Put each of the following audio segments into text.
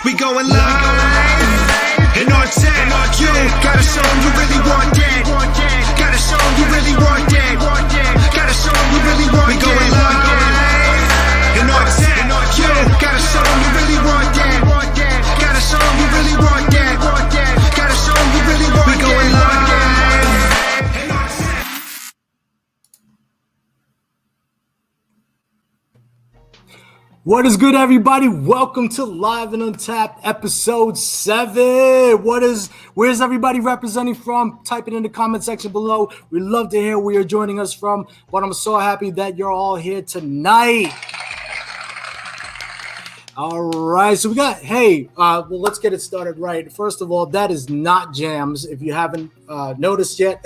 We going live in our town. You gotta show 'em you really want that. Gotta show 'em you really want that. Gotta show 'em you really want that. We going live in our town. You gotta show 'em you really want that. Gotta show 'em you really want that. Gotta show 'em you really want that. We going live. What is good, everybody? Welcome to Live and Untapped episode 7. Where's everybody representing from? Type it in the comment section below. We'd love to hear where you're joining us from, but I'm so happy that you're all here tonight. All right, so we got, well, let's get it started right. First of all, that is not Jams, if you haven't noticed yet.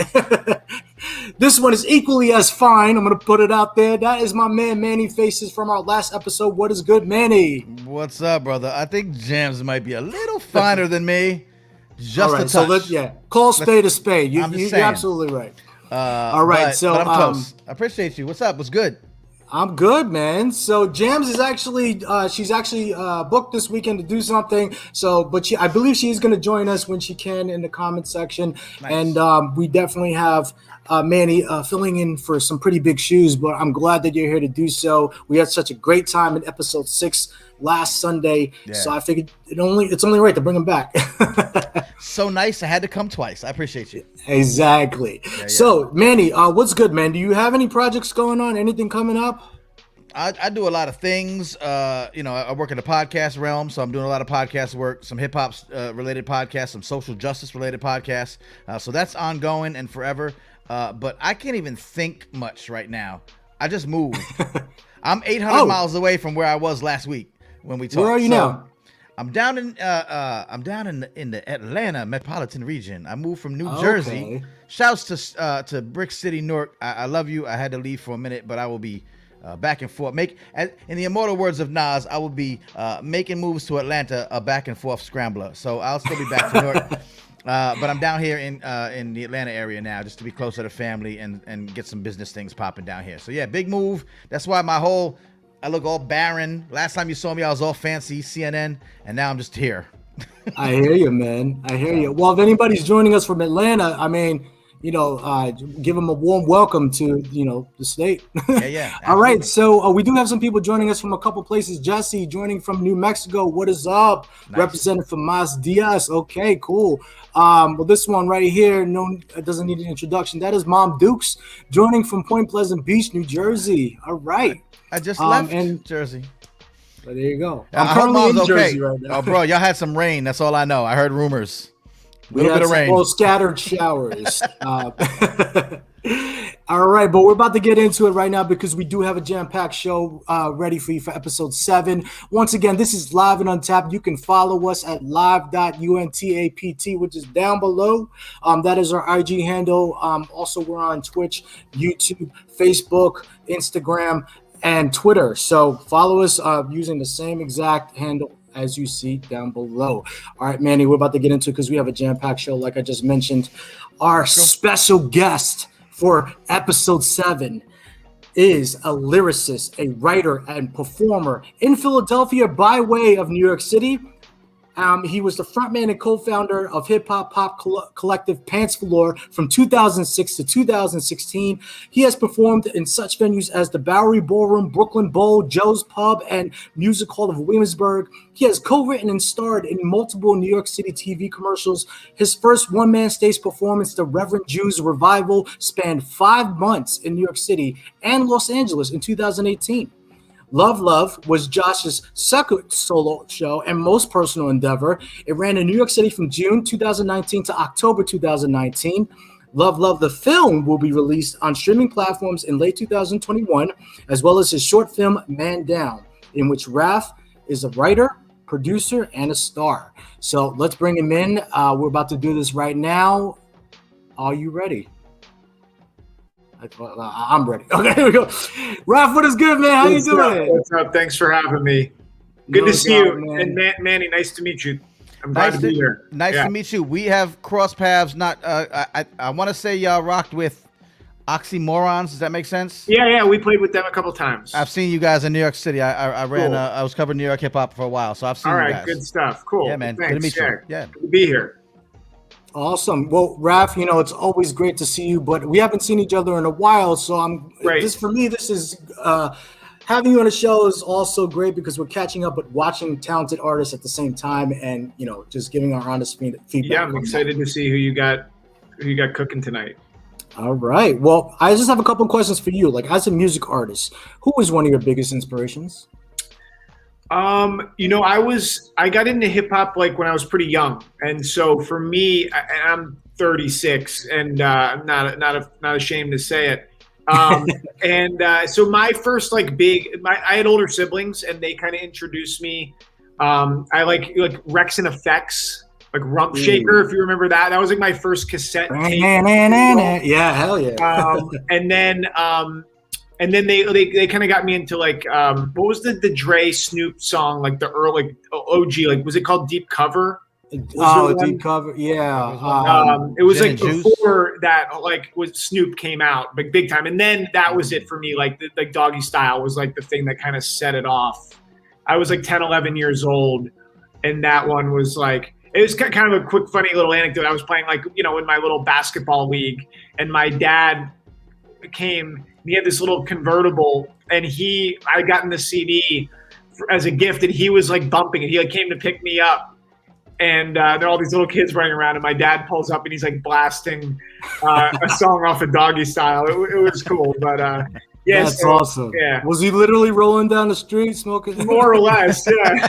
This one is equally as fine. I'm going to put it out there. That is my man, Manny Faces, from our last episode. What is good, Manny? What's up, brother? I think Jams might be a little finer than me. Just all right, a touch. So call spade a spade. You're absolutely right. All right, but I'm close. I appreciate you. What's up? What's good? I'm good, man. So Jams is actually she's actually booked this weekend to do something. So, but I believe she's going to join us when she can in the comment section. Nice. And we definitely have Manny filling in for some pretty big shoes. But I'm glad that you're here to do so. We had such a great time in episode 6 last Sunday. Yeah. So I figured it's only right to bring him back. So nice. I had to come twice. I appreciate you. Exactly. Yeah. So Manny, what's good, man? Do you have any projects going on? Anything coming up? I do a lot of things. I work in the podcast realm, so I'm doing a lot of podcast work, some hip hop related podcasts, some social justice related podcasts. So that's ongoing and forever. But I can't even think much right now. I just moved. I'm 800 miles away from where I was last week when we talked. Where are you now? I'm down in the Atlanta metropolitan region. I moved from New Jersey. Shouts to Brick City, Newark. I love you. I had to leave for a minute, but I will be back and forth. In the immortal words of Nas, I will be making moves to Atlanta, a back and forth scrambler. So I'll still be back from Newark. But I'm down here in the Atlanta area now, just to be closer to family and get some business things popping down here. So yeah, big move. That's why I look all barren. Last time you saw me, I was all fancy, CNN, and now I'm just here. I hear you, man. I hear you. Well, if anybody's joining us from Atlanta, I mean, give them a warm welcome to, the state. Yeah. All right. So we do have some people joining us from a couple places. Jesse joining from New Mexico. What is up? Nice. Representing from MasDiaz. Okay, cool. Well, this one right here, it doesn't need an introduction. That is Mom Dukes joining from Point Pleasant Beach, New Jersey. All right. I just left Jersey. Well, there you go. I'm currently in Jersey right now. Oh, bro, y'all had some rain. That's all I know. I heard rumors. A little bit of rain. Well, scattered showers. All right, but we're about to get into it right now because we do have a jam-packed show ready for you for episode 7. Once again, this is Live and Untapped. You can follow us at live.untapt, which is down below. That is our IG handle. Also, we're on Twitch, YouTube, Facebook, Instagram, and Twitter. So follow us using the same exact handle as you see down below. All right, Manny, we're about to get into it because we have a jam-packed show, like I just mentioned. Our special guest for episode 7 is a lyricist, a writer, and performer in Philadelphia by way of New York City. He was the frontman and co-founder of hip-hop pop collective Pants Velour from 2006 to 2016. He has performed in such venues as the Bowery Ballroom, Brooklyn Bowl, Joe's Pub, and Music Hall of Williamsburg. He has co-written and starred in multiple New York City TV commercials. His first one-man stage performance, The Reverend Jew's Revival, spanned 5 months in New York City and Los Angeles in 2018. Love Love was Josh's second solo show and most personal endeavor. It ran in New York City from June 2019 to October 2019. Love Love, the film, will be released on streaming platforms in late 2021, as well as his short film Man Down, in which Raff is a writer, producer, and a star. So let's bring him in. We're about to do this right now. Are you ready? I'm ready. Okay, here we go. Raff, what is good, man? How you doing? What's up? Thanks for having me. Good to see you. Man. And Manny, nice to meet you. I'm glad to be here. Nice to meet you. We have crossed paths. Not. I want to say y'all rocked with Oxymorons. Does that make sense? Yeah. We played with them a couple times. I've seen you guys in New York City. I ran. Cool. I was covering New York hip hop for a while, so I've seen you guys. All right, good stuff. Cool. Yeah, man. Thanks. Good to meet you. Yeah. Good to be here. Awesome. Well, Raff, it's always great to see you, but we haven't seen each other in a while. So for me, this is having you on the show is also great because we're catching up, but watching talented artists at the same time, and just giving our honest feedback. Yeah, I'm excited to see who you got cooking tonight. All right. Well, I just have a couple of questions for you. Like, as a music artist, who is one of your biggest inspirations? I got into hip hop like when I was pretty young, and so for me, I'm 36, and I'm not ashamed to say it. So my first I had older siblings, and they kind of introduced me. I like Rex and Effects, like Rump Shaker, if you remember that. That was like my first cassette tape. Yeah, hell yeah. And then they kind of got me into what was the Dre Snoop song, like the early OG, was it called Deep Cover? Deep Cover, yeah. It was before that, Snoop came out, big time, and then that was it for me. Like Doggy Style was like the thing that kind of set it off. I was like 10, 11 years old, and that one was like. It was kind of a quick, funny little anecdote. I was playing in my little basketball league, and my dad came. He had this little convertible, and I had gotten the CD as a gift, and he was bumping it. He came to pick me up, and there are all these little kids running around, and my dad pulls up, and he's blasting a song off of Doggy Style. It was cool, but yeah, that's awesome. Yeah, was he literally rolling down the street smoking? More or less, yeah.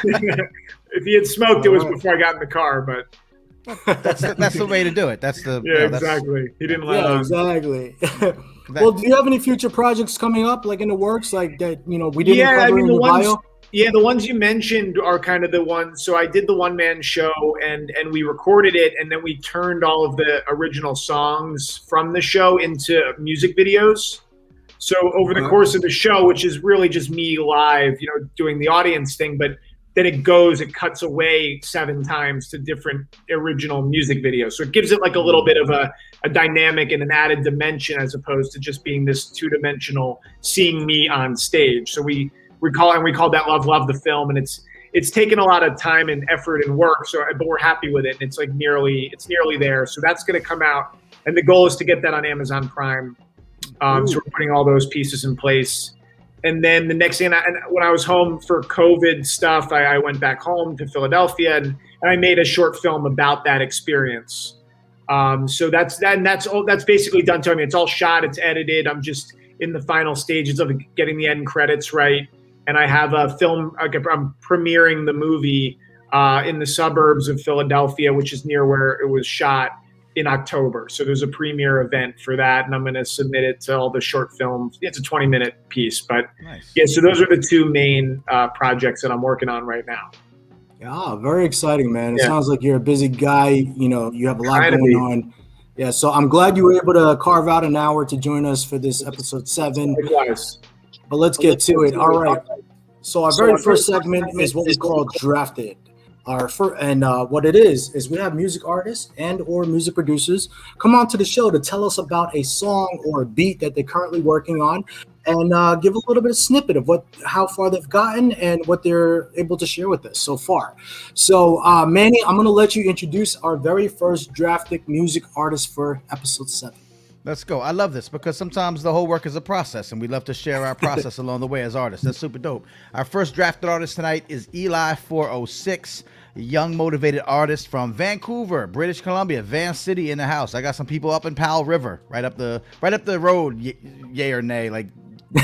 If he had smoked, it was before I got in the car, but. That's the way to do it. That's the exactly. He didn't let on. Exactly. Well, do you have any future projects coming up, in the works, that we didn't cover in your bio? Yeah, the ones you mentioned are kind of the ones. So I did the one-man show, and we recorded it, and then we turned all of the original songs from the show into music videos. So over the course of the show, which is really just me live, doing the audience thing, but then it cuts away 7 times to different original music videos. So it gives it a little bit of a dynamic and an added dimension as opposed to just being this 2-dimensional seeing me on stage. So we called that Love the film, and it's taken a lot of time and effort and work. But we're happy with it, and it's nearly there. So that's going to come out, and the goal is to get that on Amazon Prime. So we're putting all those pieces in place. And then the next thing, when I was home for COVID stuff, I went back home to Philadelphia, and I made a short film about that experience. So that's basically done to me. It's all shot, it's edited. I'm just in the final stages of getting the end credits right. And I have a film. I'm premiering the movie in the suburbs of Philadelphia, which is near where it was shot, in October. So there's a premiere event for that, and I'm going to submit it to all the short films. It's a 20-minute piece, but nice. Yeah, so those are the 2 main projects that I'm working on right now. Yeah, very exciting, man. It sounds like you're a busy guy. You have a lot going on. Yeah, so I'm glad you were able to carve out an hour to join us for this episode 7. Likewise. But let's get to it. All right. So our very first segment is what we call Drafted. What it is we have music artists and or music producers come on to the show to tell us about a song or a beat that they're currently working on, and give a little bit of snippet of how far they've gotten and what they're able to share with us so far. So Manny, I'm going to let you introduce our very first drafted music artist for episode 7. Let's go. I love this because sometimes the whole work is a process, and we love to share our process along the way as artists. That's super dope. Our first drafted artist tonight is 𝗟𝗓𝗪406, a young, motivated artist from Vancouver, British Columbia, Van City in the house. I got some people up in Powell River, right up the road, yay or nay, like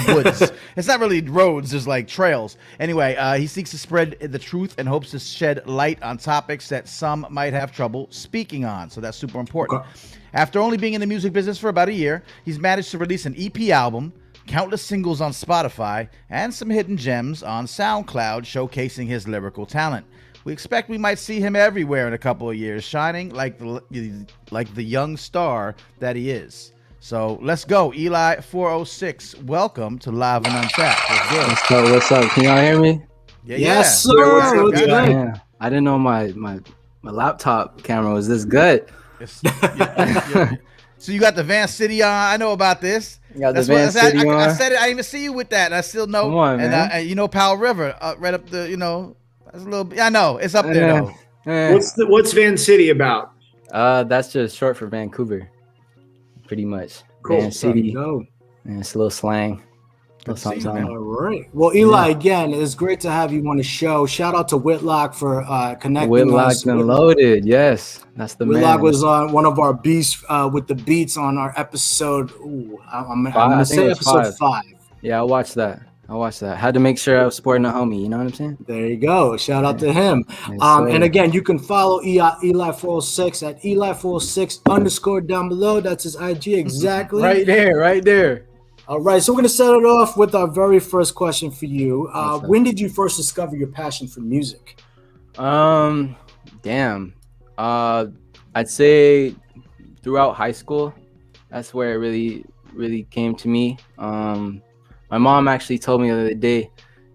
woods. It's not really roads, there's like trails. Anyway, he seeks to spread the truth and hopes to shed light on topics that some might have trouble speaking on. So that's super important. Okay. After only being in the music business for about a year, he's managed to release an EP album, countless singles on Spotify, and some hidden gems on SoundCloud showcasing his lyrical talent. We expect we might see him everywhere in a couple of years, shining like the young star that he is. So let's go, 𝗟𝗓𝗪406. Welcome to Live and UnTAPT. What's up? Can y'all hear me? Yeah. Yes, sir. What's up, yeah. I didn't know my laptop camera was this good. So you got the Van City on. I know about this. You got the Van City on. I said it. I didn't even see you with that. And I still know. Come on, man. And you know Powell River, right up the. That's a little. I know it's up there though. What's Van City about? That's just short for Vancouver, pretty much. Cool. Van City. And it's a little slang. All right. Well, Eli, again, it's great to have you on the show. Shout out to Whitlock for connecting Whitlock us. and Loaded, yes, that's the Whitlock man. was on one of our beats with the beats on our episode. I'm gonna say episode 5. Yeah, I watched that. Had to make sure I was supporting a homie. You know what I'm saying? There you go. Shout out to him. Yes, and again, you can follow 𝗟𝗓𝗪406 at 𝗟𝗓406_ down below. That's his IG exactly. Right there. All right, so we're going to set it off with our very first question for you. When did you first discover your passion for music? I'd say throughout high school. That's where it really came to me. My mom actually told me the other day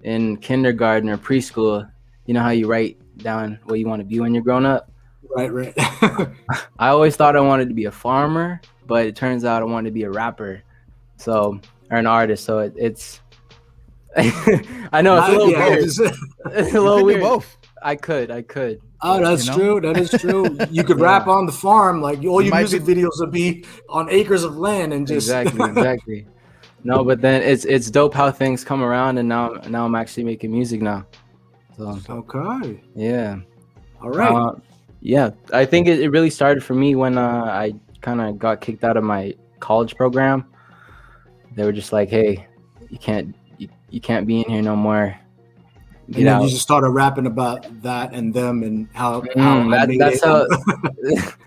in kindergarten or preschool, you know how you write down what you want to be when you're grown up? Right. I always thought I wanted to be a farmer, but it turns out I wanted to be a rapper. So, or an artist. So it's, I know it's a little weird. It's a little weird. Both. I could. Oh, that's true. That is true. You could rap on the farm. Like all your music videos would be on acres of land and just. Exactly. No, but then it's dope how things come around, and now I'm actually making music now. So. Okay. Yeah. All right. Yeah, I think it really started for me when I kind of got kicked out of my college program. They were just like, "Hey, you can't be in here no more." And then you just started rapping about that and them and how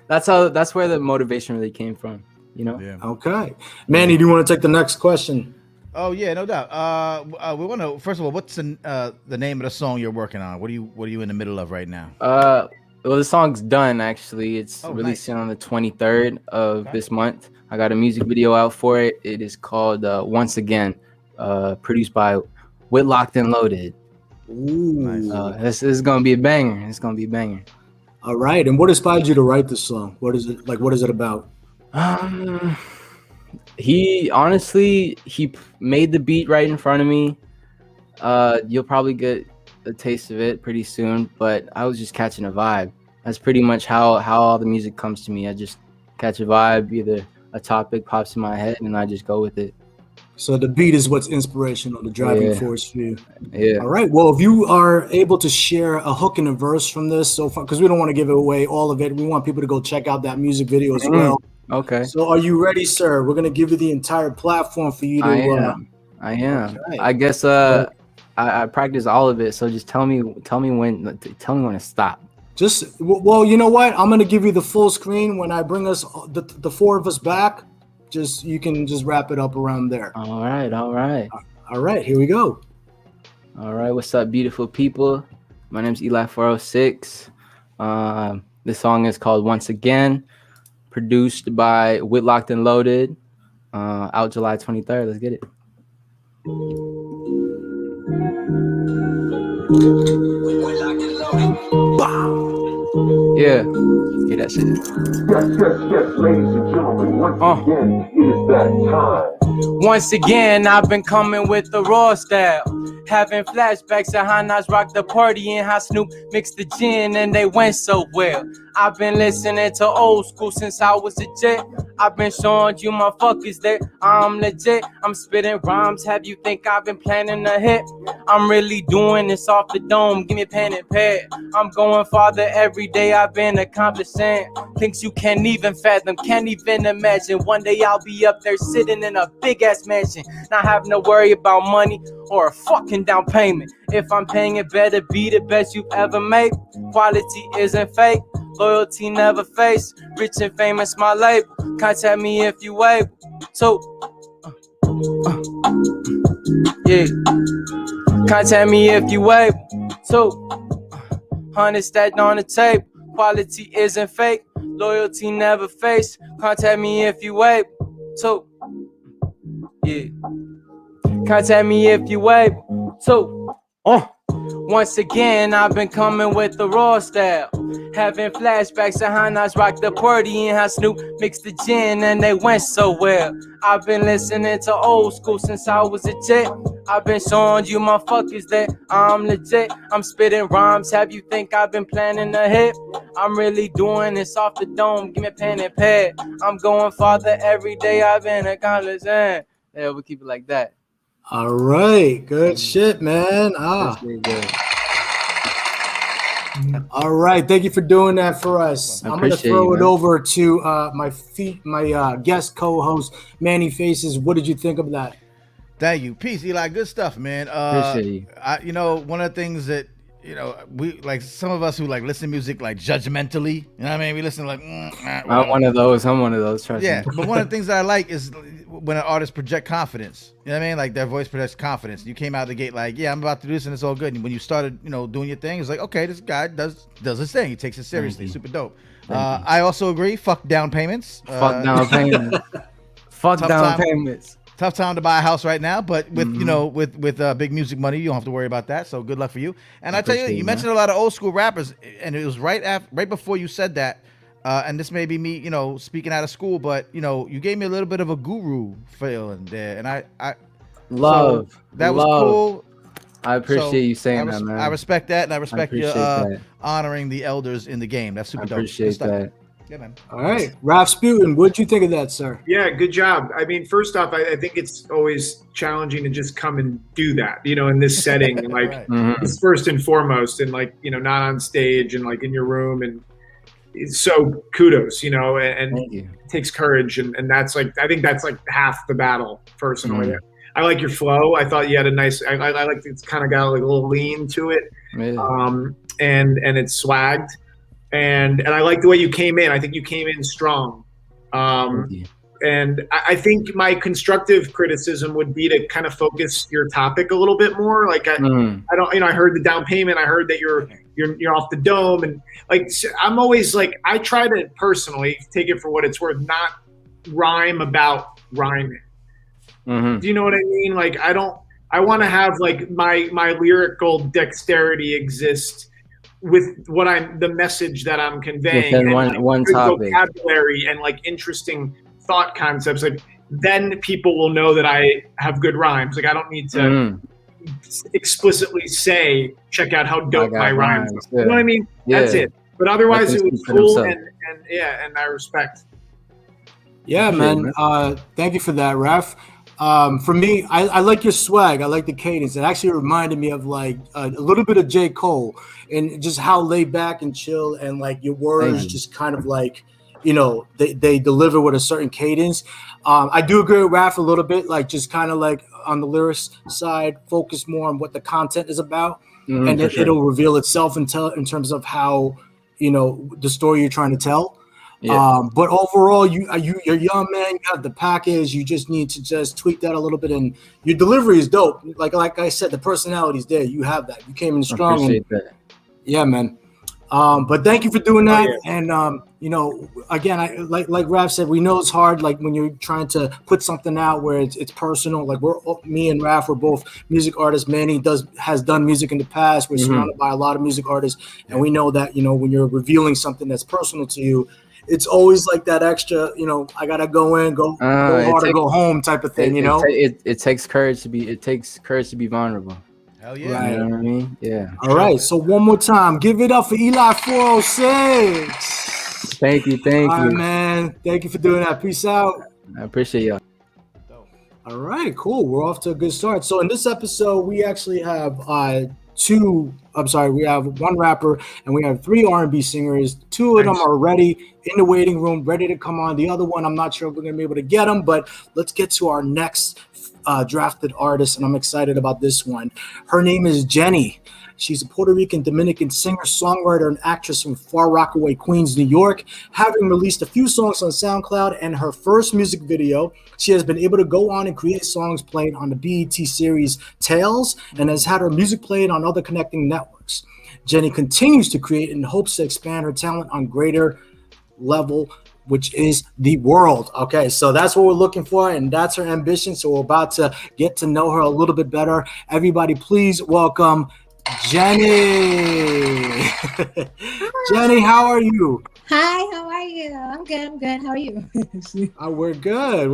that's where the motivation really came from, you know? Yeah. Okay. Manny, do you want to take the next question? Oh yeah, no doubt. We want to first of all, what's the name of the song you're working on? What are you in the middle of right now? Well, the song's done actually. It's releasing on the 23rd of this month. I got a music video out for it. It is called Once Again, produced by Whitlock and Loaded. Ooh. Nice. This is gonna be a banger. It's gonna be a banger. All right. And what inspired you to write this song? What is it like? What is it about? He made the beat right in front of me. You'll probably get a taste of it pretty soon, but I was just catching a vibe. That's pretty much how all the music comes to me. I just catch a vibe, either a topic pops in my head and I just go with it. So the beat is what's inspirational, the driving force for you. Yeah. All right. Well, if you are able to share a hook and a verse from this so far, because we don't want to give away all of it. We want people to go check out that music video as well. Okay. So are you ready, sir? We're going to give you the entire platform for you to. I am. Okay. I guess I practice all of it. So just tell me when to stop. Well, you know what? I'm going to give you the full screen when I bring us the four of us back. You can just wrap it up around there. All right. Here we go. All right. What's up, beautiful people? My name's 𝗟𝗓𝗪406. This song is called Once Again, produced by Whitlock and Loaded. Out July 23rd. Let's get it. Whitlock and Loaded. Yeah, get that shit. Yes, ladies and gentlemen, once again, it is that time. Once again, I've been coming with the raw style. Having flashbacks of how Nas rocked the party and how Snoop mixed the gin and they went so well. I've been listening to old school since I was a jet. I've been showing you motherfuckers that I'm legit. I'm spitting rhymes, have you think I've been planning a hit? I'm really doing this off the dome, give me a pen and pad. I'm going farther every day, I've been accomplishing things you can't even fathom, can't even imagine. One day I'll be up there sitting in a big ass mansion, not having to worry about money or a fucking down payment. If I'm paying, it better be the best you've ever made. Quality isn't fake, loyalty never face. Rich and famous, my label. Contact me if you able. So, yeah. Contact me if you able. So, 100 stacked on the tape. Quality isn't fake, loyalty never face. Contact me if you able. So, yeah. Contact me if you able. So, once again, I've been coming with the raw style. Having flashbacks of how Nas rocked the party and how Snoop mixed the gin and they went so well. I've been listening to old school since I was a jet. I've been showing you motherfuckers that I'm legit. I'm spitting rhymes, have you think I've been planning a hit? I'm really doing this off the dome, give me a pen and pad. I'm going farther every day, I've been accomplishing. Yeah, we'll keep it like that. All right, good shit, man. That's really good. All right, thank you for doing that for us. I'm gonna throw it over to my guest co-host Manny Faces. What did you think of that? Thank you. Peace, Eli. Good stuff, man. Appreciate you. One of the things that we like, some of us who like listen to music like judgmentally. You know what I mean? We listen like. I'm one of those. Trust me. But one of the things that I like is when an artist project confidence. You know what I mean? Like their voice projects confidence. You came out of the gate like, yeah, I'm about to do this and it's all good. And when you started, doing your thing, it's like, okay, this guy does his thing. He takes it seriously. Super dope. I also agree. Fuck down payments. Fuck down payments. Fuck down payments. Tough time to buy a house right now, but with with big music money, you don't have to worry about that. So good luck for you. And I tell you, you mentioned a lot of old school rappers, and it was right before you said that. And this may be me, speaking out of school, but you gave me a little bit of a guru feeling there, and I love so that was cool. I appreciate you saying that, man. I respect that, and I respect you honoring the elders in the game. That's super dope. I appreciate that. Yeah, man. All right, Raffsputin, what'd you think of that, sir? Yeah, good job. I mean, first off, I think it's always challenging to just come and do that, in this setting, and like it's first and foremost, and like not on stage and like in your room, and so kudos, and it takes courage, and that's like I think that's like half the battle personally. I like your flow. I thought you had a nice. I like it's kind of got like a little lean to it, and it's swagged. And I like the way you came in. I think you came in strong. And I think my constructive criticism would be to kind of focus your topic a little bit more. Like I don't, I heard the down payment. I heard that you're off the dome, and like I'm always like I try to personally take it for what it's worth, not rhyme about rhyming. Do you know what I mean? Like I want to have like my lyrical dexterity exist with the message that I'm conveying, and one topic, vocabulary, and like interesting thought concepts. Like then people will know that I have good rhymes. Like I don't need to explicitly say, check out how dope my rhymes are. You know what I mean? That's it. But otherwise, it was cool, and I respect. Yeah, man. Thank you for that, Raph. For me, I like your swag. I like the cadence. It actually reminded me of like a little bit of J. Cole, and just how laid back and chill, and like your words just kind of like, they deliver with a certain cadence. I do agree with Raph a little bit, like just kind of like on the lyrics side, focus more on what the content is about, and it'll reveal itself in terms of how, the story you're trying to tell. But overall, you're young, man. You have the package. You just need to just tweak that a little bit, and your delivery is dope. Like I said, the personality's there. You have that. You came in strong. I appreciate that. Yeah, man. But thank you for doing that, and you know, again, I like Raph said, we know it's hard. Like when you're trying to put something out where it's personal. Like me and Raph, we're both music artists. Manny has done music in the past. We're surrounded by a lot of music artists, and we know that, you know, when you're revealing something that's personal to you, it's always like that extra, you know, I gotta go hard or go home type of thing. It takes courage to be vulnerable. Hell yeah. Right. You know what I mean? Yeah. All right. So one more time, give it up for Eli 406. Thank you. All right, man. Thank you for doing that. Peace out. I appreciate y'all. All right, cool. We're off to a good start. So in this episode, we actually have we have one rapper and we have 3 R&B singers. 2 of them are ready in the waiting room, ready to come on. The other one, I'm not sure if we're going to be able to get them, but let's get to our next drafted artist, and I'm excited about this one. Her name is Jenie. She's a Puerto Rican Dominican singer, songwriter, and actress from Far Rockaway, Queens, New York. Having released a few songs on SoundCloud and her first music video, she has been able to go on and create songs played on the BET series Tales and has had her music played on other connecting networks. Jenie continues to create in hopes to expand her talent on greater level, which is the world. Okay, so that's what we're looking for, and that's her ambition. So we're about to get to know her a little bit better. Everybody, please welcome Jenie. Jenie, how are you? Hi, how are you? I'm good. How are you? We're good.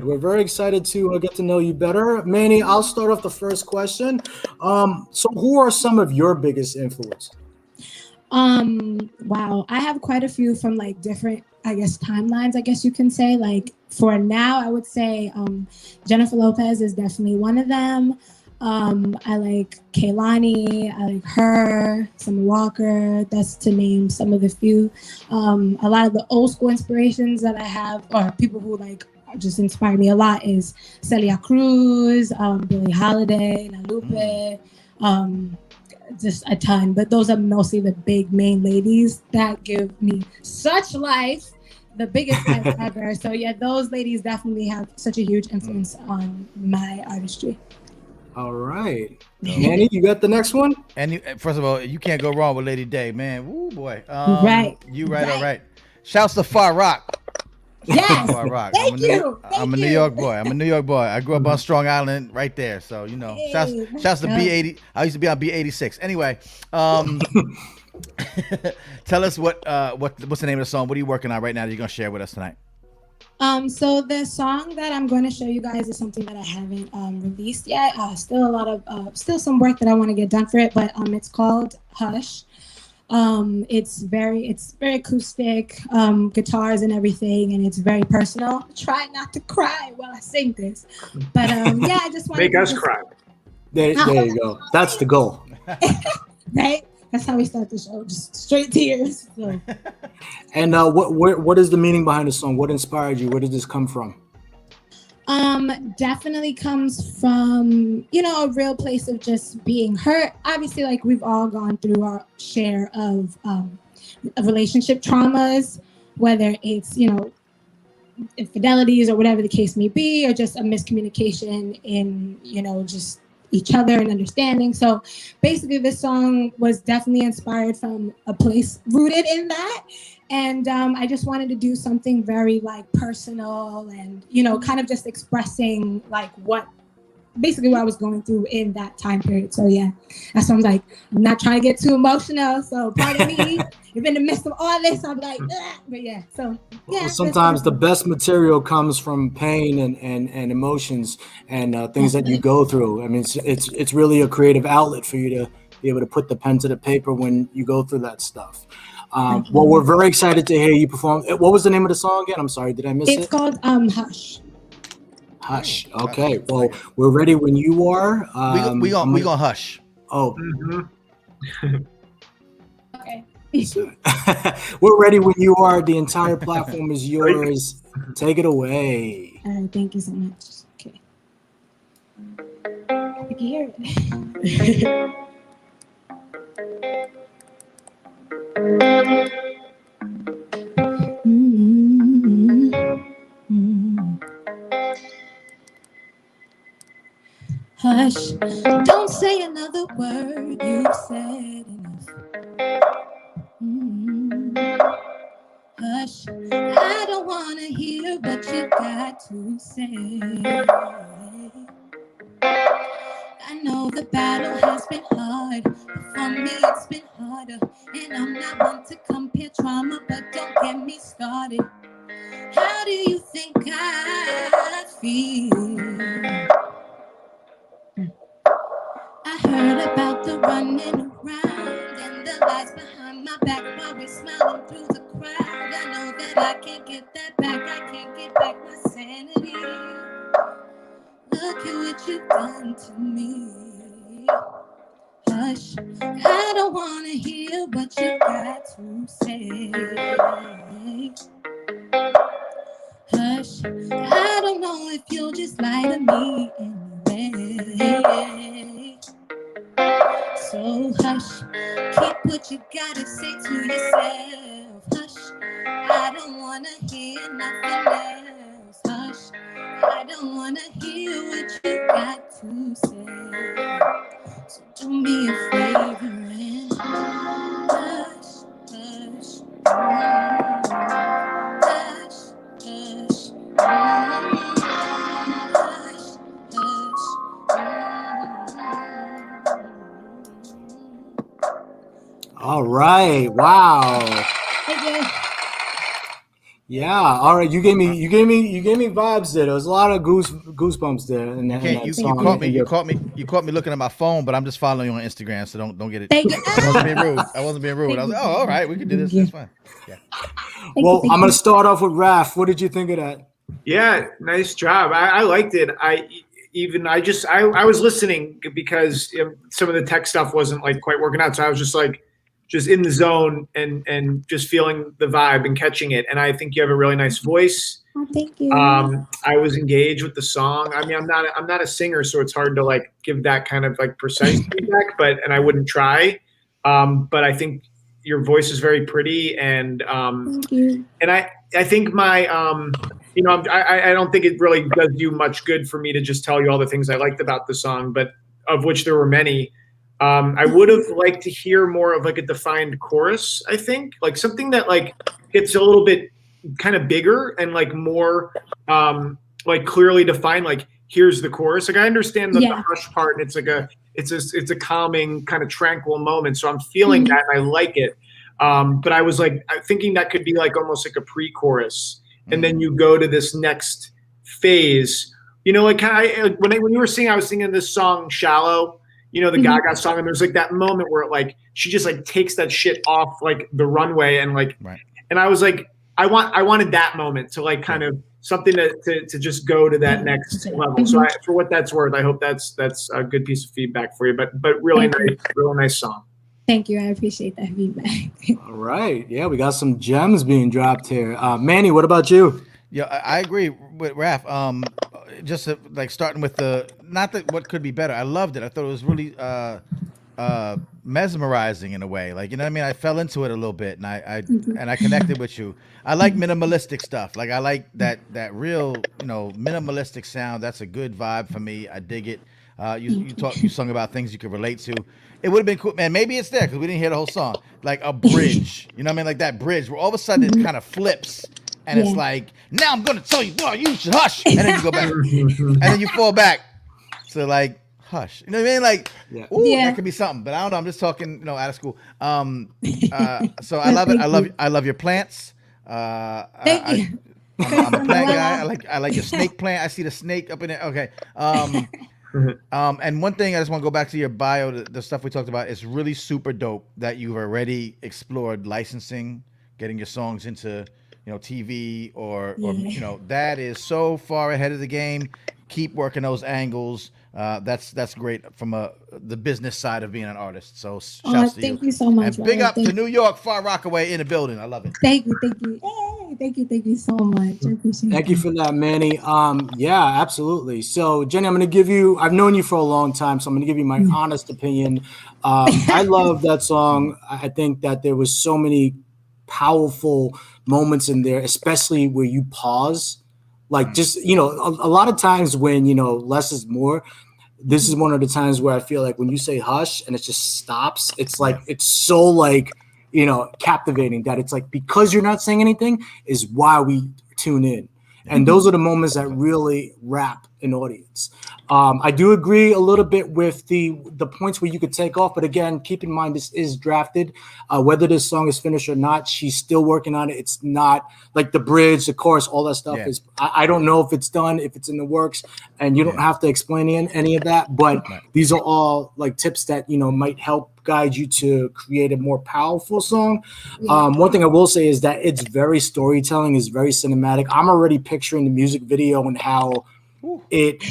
We're very excited to get to know you better. Manny, I'll start off the first question. So who are some of your biggest influences? Wow, I have quite a few from like different, I guess, timelines, I guess you can say. Like for now, I would say Jennifer Lopez is definitely one of them. I like Kehlani, I like her, Summer Walker, that's to name some of the few. A lot of the old school inspirations that I have, or people who like just inspire me a lot, is Celia Cruz, Billie Holiday, La Lupe, just a ton. But those are mostly the big main ladies that give me such life, the biggest life ever. So yeah, those ladies definitely have such a huge influence on my artistry. All right. Manny, you got the next one? And first of all, you can't go wrong with Lady Day, man. Woo, boy. Right. You right, all right. Shouts to Far Rock. Yes. Far Rock. Thank you. I'm a New York boy. I grew up on Strong Island right there. So, you know, shouts to B80. I used to be on B86. Anyway, tell us what's the name of the song? What are you working on right now that you're going to share with us tonight? So the song that I'm going to show you guys is something that I haven't released yet. Still some work that I want to get done for it, but it's called Hush. It's very acoustic, guitars and everything, and it's very personal. Try not to cry while I sing this, but yeah, I just want to make us cry. There you go. That's the goal. Right? That's how we start the show, just straight tears. So. And what is the meaning behind the song? What inspired you? Where did this come from? Definitely comes from, a real place of just being hurt. Obviously, like we've all gone through our share of relationship traumas, whether it's, infidelities or whatever the case may be, or just a miscommunication in, just each other and understanding. So basically this song was definitely inspired from a place rooted in that. And I just wanted to do something very like personal and, kind of just expressing like what I was going through in that time period. So yeah, that's why I'm like, I'm not trying to get too emotional. So pardon me, if in the midst of all this, I'm like, ugh. But yeah, so yeah. Well, sometimes the best material comes from pain and emotions and things that you go through. I mean, it's really a creative outlet for you to be able to put the pen to the paper when you go through that stuff. Well, we're very excited to hear you perform. What was the name of the song again? I'm sorry, did I miss it? It's called Hush. Hush. Okay. Well, we're ready when you are. We gonna hush. Oh. Mm-hmm. Okay. We're ready when you are. The entire platform is yours. Take it away. Thank you so much. Okay. I can hear it. Hush, don't say another word, you've said enough. Hush, I don't wanna hear what you got to say. I know the battle has been hard, but for me it's been harder. And I'm not one to compare trauma, but don't get me started. How do you think I feel? I heard about the running around and the lies behind my back while we're smiling through the crowd. I know that I can't get that back. I can't get back my sanity. Look at what you've done to me. Hush, I don't want to hear what you got to say. Hush, I don't know if you'll just lie to me anyway. So hush, keep what you gotta say to yourself. Hush, I don't wanna hear nothing else. Hush, I don't wanna hear what you got to say. So do me a favor and hush, hush, hush, hush, All right. Wow. Thank you. Yeah. All right. You gave me vibes there. There was a lot of goosebumps there. In that You song. caught me looking at my phone, but I'm just following you on Instagram, so don't get it. Thank you. I wasn't being rude. I was like, oh, all right, we can do this. That's fine. Yeah. Well, I'm gonna start off with Raff. What did you think of that? Yeah, nice job. I liked it. I was listening because some of the tech stuff wasn't like quite working out, so I was just like in the zone and just feeling the vibe and catching it. And I think you have a really nice voice. Oh, thank you. I was engaged with the song. I mean, I'm not a singer, so it's hard to like give that kind of like precise feedback, and I wouldn't try. But I think your voice is very pretty, and thank you. And I think my I don't think it really does you much good for me to just tell you all the things I liked about the song, but of which there were many. I would have liked to hear more of like a defined chorus. I think like something that like gets a little bit kind of bigger and like more like clearly defined. Like here's the chorus. Like I understand the hush part, and it's like it's a calming kind of tranquil moment. So I'm feeling that, and I like it. But I was like thinking that could be like almost like a pre-chorus, and then you go to this next phase. You know, like when you were singing, I was singing this song "Shallow." You know, the Gaga song, and there's like that moment where like she just like takes that shit off like the runway, and like, and I was like, I wanted that moment to like kind of something to just go to that next level. So for what that's worth, I hope that's a good piece of feedback for you. But really nice song. Thank you. I appreciate that feedback. All right. Yeah, we got some gems being dropped here. Manny, what about you? Yeah, I agree with Raph. Just like starting with what could be better. I loved it. I thought it was really mesmerizing in a way. Like, you know what I mean? I fell into it a little bit, and I connected with you. I like minimalistic stuff. Like I like that real, minimalistic sound. That's a good vibe for me. I dig it. You sung about things you could relate to. It would have been cool, man. Maybe it's there because we didn't hear the whole song. Like a bridge, you know what I mean? Like that bridge where all of a sudden it kind of flips. And it's like, now I'm going to tell you, boy, you should hush. And then you go back. And then you fall back. So like, hush. You know what I mean? Like, that could be something. But I don't know. I'm just talking, out of school. So I love it. I love your plants. Thank you. I'm a plant guy. I like your snake plant. I see the snake up in there. Okay. And one thing I just want to go back to your bio, the stuff we talked about. It's really super dope that you've already explored licensing, getting your songs into TV or that is so far ahead of the game. Keep working those angles. That's great from the business side of being an artist. So shouts to you. Thank you so much. And big up to New York, Far Rockaway in the building. I love it. Thank you. Hey, thank you so much. I appreciate it. Thank you for that, Manny. Yeah, absolutely. So Jenny, I'm going to give you, I've known you for a long time, so I'm going to give you my honest opinion. I love that song. I think that there was so many powerful moments in there, especially where you pause, like just a lot of times when less is more. This is one of the times where I feel like when you say hush and it just stops, it's like it's so like captivating, that it's like, because you're not saying anything is why we tune in. And those are the moments that really wrap an audience. I do agree a little bit with the points where you could take off, but again, keep in mind this is drafted. Whether this song is finished or not, she's still working on it. It's not like the bridge, the chorus, all that stuff is. I don't know if it's done, if it's in the works, and you don't have to explain any of that. But these are all like tips that might help guide you to create a more powerful song. One thing I will say is that it's very storytelling, is very cinematic. I'm already picturing the music video and how it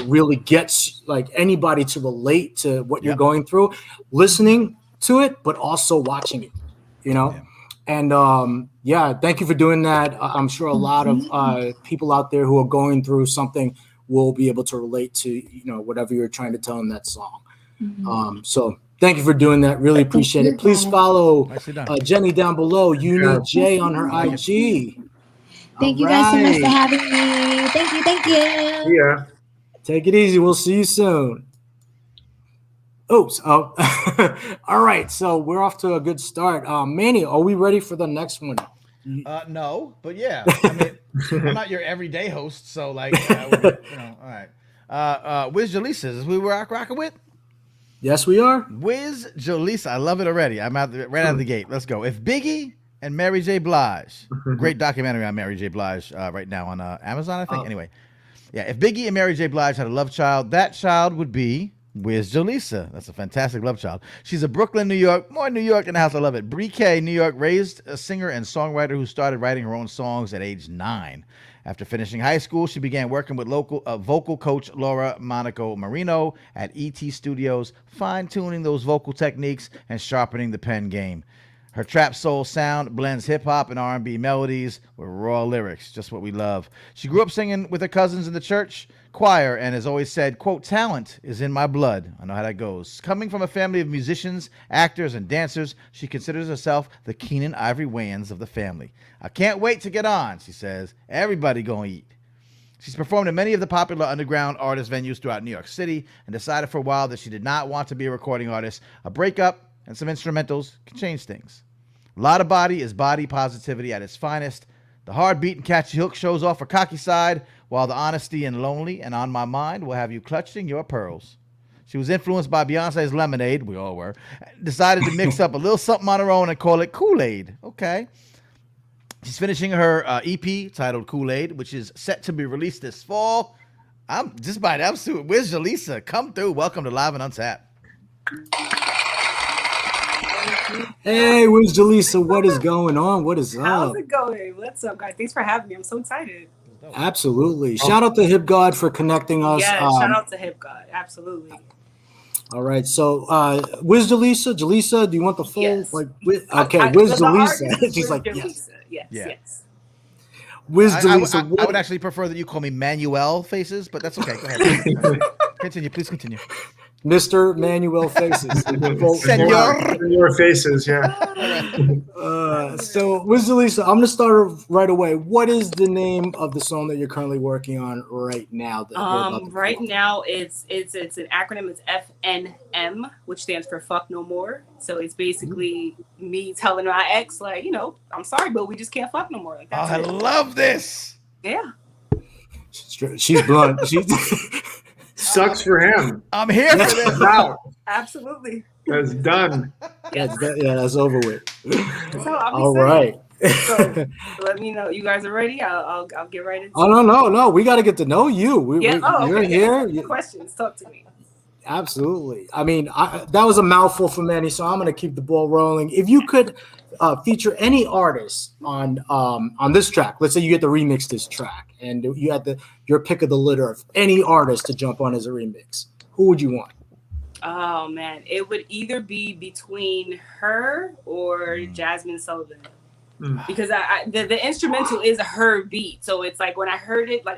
really gets like anybody to relate to what you're going through, listening to it, but also watching it, and thank you for doing that. I'm sure a lot of people out there who are going through something will be able to relate to whatever you're trying to tell in that song. So thank you for doing that. Really appreciate it. Please follow Jenie down below. Uni J on her IG. Thank you guys so much for having me. Thank you. Yeah. Take it easy. We'll see you soon. Oops. Oh. All right. So we're off to a good start. Manny, are we ready for the next one? No, but yeah. I mean, I'm not your everyday host, so like, all right. Joelisa, is we were rocking with? Yes, we are. Joelisa, I love it already. I'm right out of the gate. Let's go. If Biggie and Mary J. Blige, great documentary on Mary J. Blige right now on Amazon, I think. Anyway, yeah, if Biggie and Mary J. Blige had a love child, that child would be Joelisa. That's a fantastic love child. She's a Brooklyn, New York, more New York in the house. I love it. Bree-K, New York, raised a singer and songwriter who started writing her own songs at age 9. After finishing high school, she began working with local vocal coach Laura Monaco Marino at ET Studios, fine-tuning those vocal techniques and sharpening the pen game. Her trap soul sound blends hip-hop and R&B melodies with raw lyrics, just what we love. She grew up singing with her cousins in the church choir and has always said, quote, talent is in my blood. I know how that goes. Coming from a family of musicians, actors, and dancers, she considers herself the Keenan Ivory Wayans of the family. I can't wait to get on, she says. Everybody gonna eat. She's performed in many of the popular underground artist venues throughout New York City and decided for a while that she did not want to be a recording artist. A breakup and some instrumentals can change things. Lotta Body is body positivity at its finest. The hard beat and catchy hook shows off her cocky side, while the honesty and lonely and on my mind will have you clutching your pearls. She was influenced by Beyonce's Lemonade, we all were, decided to mix up a little something on her own and call it Kool-Aid. Okay. She's finishing her EP titled Kool-Aid, which is set to be released this fall. I'm just by that. Where's Joelisa? Come through. Welcome to Live and Untapped. Hey, where's Joelisa? What is going on? What is up? How's it going? What's up, guys? Thanks for having me. I'm so excited. Absolutely. Shout out to Hip God for connecting us. Yeah, shout out to Hip God. Absolutely. All right. So, where's Joelisa? Joelisa, do you want the full? Yes. Where's Joelisa? She's like, yes. Yes. Where's Joelisa? I would actually prefer that you call me Manuel Faces, but that's okay. Go ahead. Continue. Please continue. Mr. Manuel Faces. Senor Faces, yeah. So, with Joelisa, I'm going to start right away. What is the name of the song that you're currently working on right now? Right now, it's an acronym. It's FNM, which stands for Fuck No More. So it's basically me telling my ex, like, I'm sorry, but we just can't fuck no more. Like, that's I love this. Yeah. She's blunt. Sucks for him. I'm here for this. Wow. Absolutely. That's done. That's over with. So all right. So let me know. You guys are ready? I'll get right into it. Oh, no. We got to get to know you. You're here. Questions. Talk to me. Absolutely. I mean, that was a mouthful for Manny, so I'm going to keep the ball rolling. If you could feature any artist on this track, let's say you get to remix this track, and you had your pick of the litter of any artist to jump on as a remix, who would you want? Oh man, it would either be between her or Jasmine Sullivan. Because the instrumental is her beat, so it's like when I heard it, like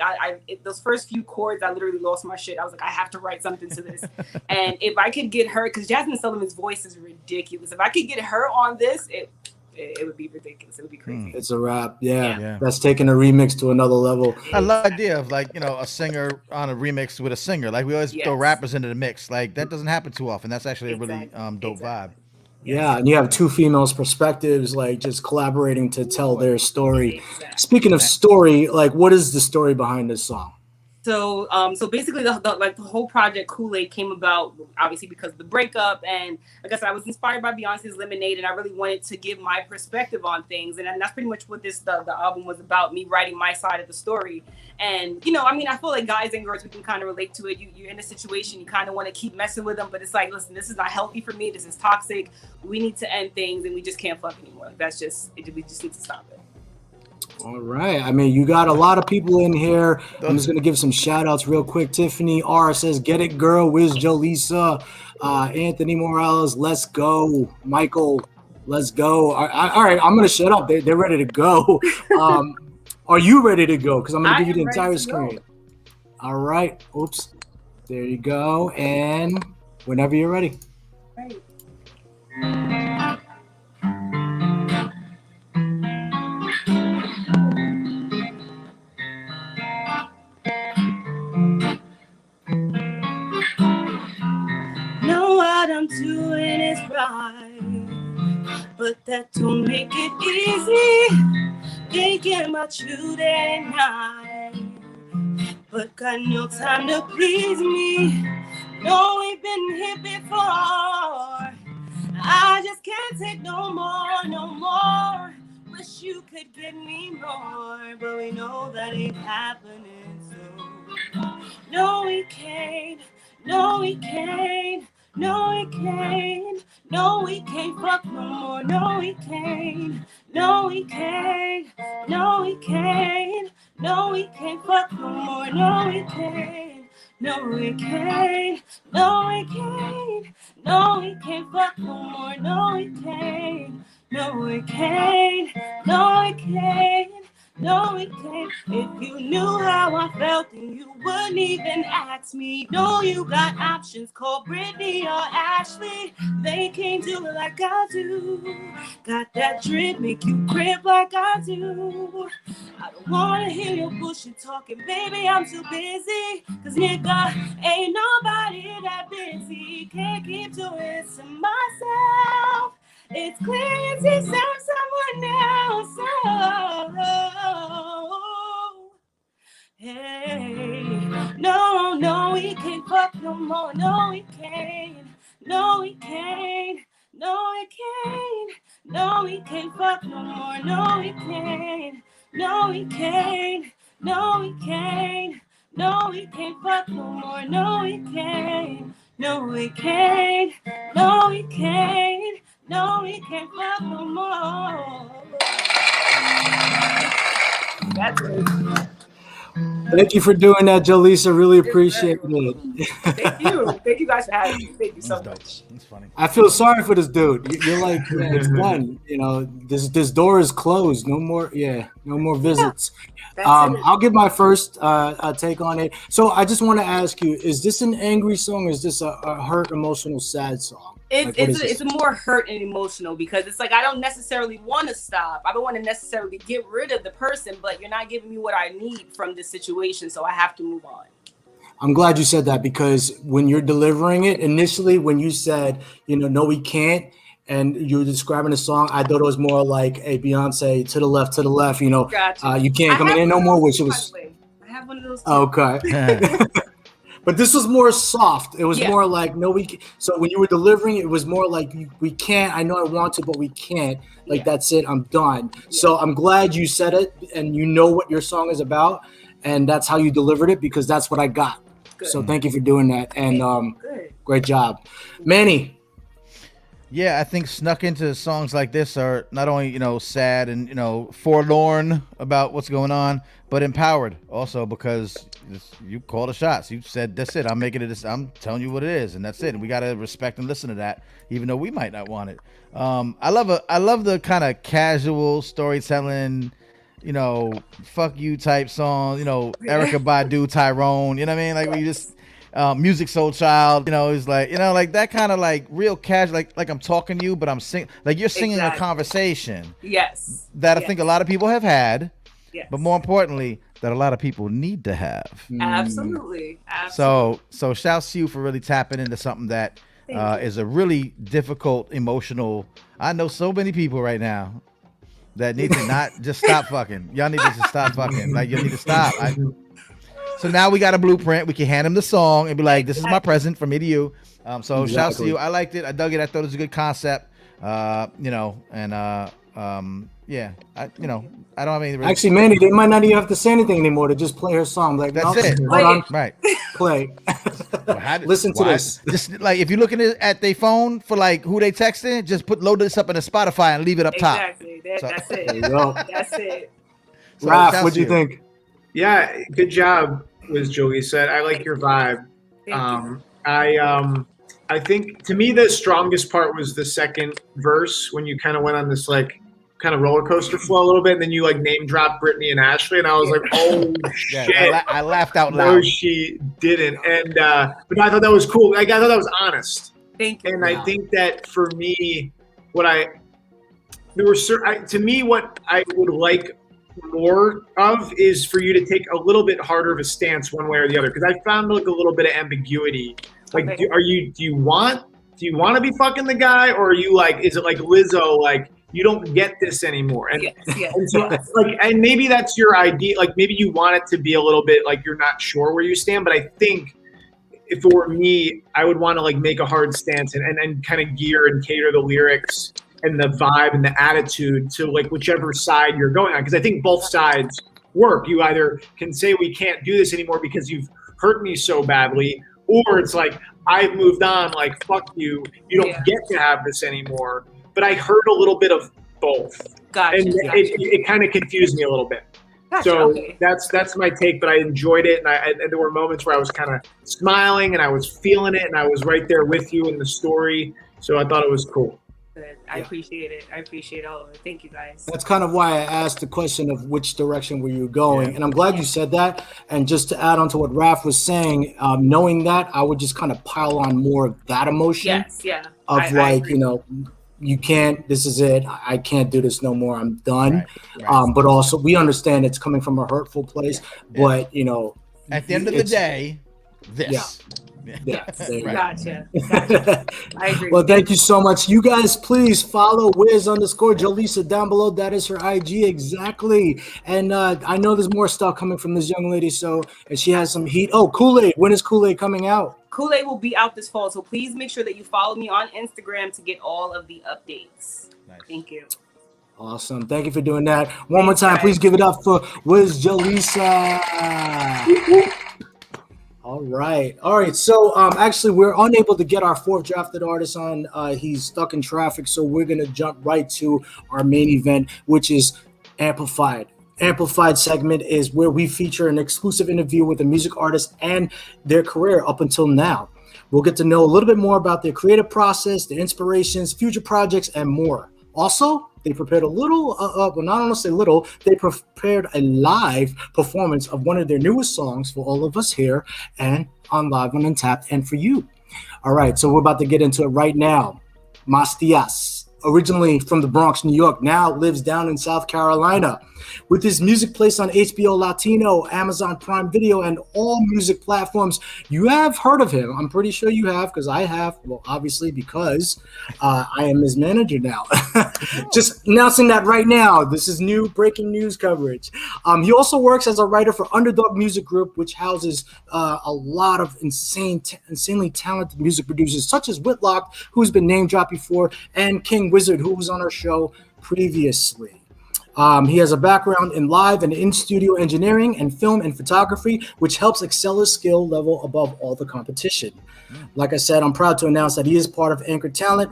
those first few chords, I literally lost my shit. I was like, I have to write something to this. And if I could get her, because Jasmine Sullivan's voice is ridiculous, if I could get her on this, it would be ridiculous. It would be crazy. It's a wrap. Yeah. That's taking a remix to another level. I love the idea of a singer on a remix with a singer. Like we always throw rappers into the mix. Like that doesn't happen too often. That's actually a really dope vibe. Yeah, and you have two females' perspectives, like just collaborating to tell their story. Speaking of story, like what is the story behind this song? So, so basically, the whole project Kool-Aid came about obviously because of the breakup, and like I said, I was inspired by Beyonce's Lemonade, and I really wanted to give my perspective on things, and that's pretty much what the album was about. Me writing my side of the story, and I mean, I feel like guys and girls, we can kind of relate to it. You're in a situation, you kind of want to keep messing with them, but it's like, listen, this is not healthy for me. This is toxic. We need to end things, and we just can't fuck anymore. That's just it. We just need to stop it. All right. I mean, you got a lot of people in here. I'm just going to give some shout outs real quick. Tiffany R says, get it, girl. Wiz Joelisa. Anthony Morales, let's go. Michael, let's go. All right. I'm going to shut up. They're ready to go. Are you ready to go? Because I'm going to give you the entire screen. All right. Oops. There you go. And whenever you're ready. Right. What I'm doing is right, but that don't make it easy. Thinking about you day and night, but got no time to please me. No, we've been here before. I just can't take no more. Wish you could give me more, but we know that ain't happening. So no, we can't. No, we can't. No, we can't. No, we can't fuck no more. No, we can't. No, we can't. No, we can't. No, we can't fuck no more. No, we can't. No, we can't. No, we can't. No, we can't fuck no more. No, we can't. No, we can't. No, we can't. No, we can't. If you knew how I felt, then you wouldn't even ask me. No, you got options, call Brittany or Ashley. They can't do it like I do. Got that drip, make you crib like I do. I don't wanna hear your bullshit talking, baby, I'm too busy. Cause nigga, ain't nobody that busy. Can't keep doing it to myself. It's clear you deserve someone else. Oh, hey. No, we can't fuck no more. No, we can't. No, we can't. No, we can't. No, we can't fuck no more. No, we can't. No, we can't. No, we can't. No, we can't fuck no more. No, we can't. No, we can't. No, we can't. No, we can't fuck no more. That's it. Thank you for doing that, Joelisa. Really appreciate it. Thank you. Thank you guys for having me. Thank you so much. That's funny. I feel sorry for this dude. You're like, yeah, it's done. This door is closed. No more. Yeah, no more visits. I'll give my first take on it. So I just want to ask you: is this an angry song, or is this a hurt, emotional, sad song? It's a more hurt and emotional because it's like I don't necessarily want to stop. I don't want to necessarily get rid of the person, but you're not giving me what I need from this situation, so I have to move on. I'm glad you said that because when you're delivering it, initially when you said, no, we can't, and you were describing the song, I thought it was more like a Beyonce to the left, Gotcha. You can't come in no more, which it was. I have one of those. Okay. But this was more soft. It was more like, no, we can't. So when you were delivering, it was more like, we can't. I know I want to, but we can't. Like, that's it. I'm done. Yeah. So I'm glad you said it and you know what your song is about. And that's how you delivered it because that's what I got. Good. So thank you for doing that. And great job. Manny. Yeah, I think snuck into songs like this are not only, sad and, forlorn about what's going on, but empowered also because you called the shots. You said, that's it. I'm making it. I'm telling you what it is. And that's it. And we got to respect and listen to that, even though we might not want it. I love the kind of casual storytelling, fuck you type song, Erykah Badu, Tyrone, you know what I mean? Like, we just, Music Soul Child, is like, like that kind of like real casual, like I'm talking to you, but I'm singing, like you're singing a conversation. Yes. That I think a lot of people have had. Yes. But more importantly, that a lot of people need to have. Absolutely. So shouts to you for really tapping into something that is a really difficult, emotional. I know so many people right now that need to not just stop fucking. Y'all need to just stop fucking. Like, you need to stop. So now we got a blueprint. We can hand him the song and be like, "This is my present from me to you." So shouts to you. I liked it. I dug it. I thought it was a good concept. You know, and yeah, I don't have any. Actually, Manny, they might not even have to say anything anymore to just play her song. Like, that's it. Hold on. Right. Play. Listen to this. Just like if you're looking at their phone for like who they texting, just load this up in a Spotify and leave it up top. Exactly. That's it. There you go. That's it. So, Raph, what'd you think? Yeah, good job, was Joelisa. I like your vibe. I think to me the strongest part was the second verse when you kind of went on this like kind of roller coaster flow a little bit, and then you like name dropped Brittany and Ashley, and I was like, oh shit! I laughed out loud. No, she didn't, and but I thought that was cool. Like, I thought that was honest. Thank you. And I think that for me, what I would like more of is for you to take a little bit harder of a stance one way or the other, because I found like a little bit of ambiguity. Like, Okay. do you want to be fucking the guy, or are you like, is it like Lizzo, like you don't get this anymore? And, Yes. and so like, and maybe that's your idea. Like maybe you want it to be a little bit like you're not sure where you stand, but I think if it were me, I would want to like make a hard stance and kind of gear and cater the lyrics and the vibe and the attitude to like whichever side you're going on. Because I think both sides work. You either can say we can't do this anymore because you've hurt me so badly, or it's like, I've moved on, like, fuck you. You don't get to have this anymore. But I heard a little bit of both. Gotcha. And it kind of confused me a little bit. Gotcha, So okay. that's my take, but I enjoyed it. And there were moments where I was kind of smiling and I was feeling it and I was right there with you in the story. So I thought it was cool. Good. I appreciate it. I appreciate all of it. Thank you, guys. That's kind of why I asked the question of which direction were you going. And I'm glad you said that. And just to add on to what Raph was saying, knowing that, I would just kind of pile on more of that emotion. Yes, yeah. Of I you know, you can't, this is it. I can't do this no more. I'm done. Right. But also we understand it's coming from a hurtful place, but you know, at the end of the day, this. Yeah. Gotcha. I agree. Well, thank you so much. You guys, please follow Wiz_Joelisa down below. That is her IG exactly. And I know there's more stuff coming from this young lady. And she has some heat. Oh, Kool-Aid. When is Kool-Aid coming out? Kool-Aid will be out this fall, so please make sure that you follow me on Instagram to get all of the updates. Nice. Thank you. Awesome. Thank you for doing that. One more time, please give it up for Joelisa. All right. So actually, we're unable to get our fourth drafted artist on. He's stuck in traffic, so we're gonna jump right to our main event, which is Amplified. Amplified segment is where we feature an exclusive interview with a music artist and their career up until now. We'll get to know a little bit more about their creative process, their inspirations, future projects, and more. Also, they prepared a little, well, not want to say little, they prepared a live performance of one of their newest songs for all of us here and on Live on UnTAPT and for you. All right, so we're about to get into it right now. MasDiaz, originally from the Bronx, New York, now lives down in South Carolina. With his music placed on HBO Latino, Amazon Prime Video, and all music platforms, you have heard of him. I'm pretty sure you have, because I have. Well, obviously, because I am his manager now. Just announcing that right now. This is new breaking news coverage. He also works as a writer for Underdog Music Group, which houses a lot of insanely talented music producers, such as Whitlock, who's been name dropped before, and King Wizard, who was on our show previously. He has a background in live and in-studio engineering and film and photography, which helps excel his skill level above all the competition. Like I said, I'm proud to announce that he is part of Anchor Talent,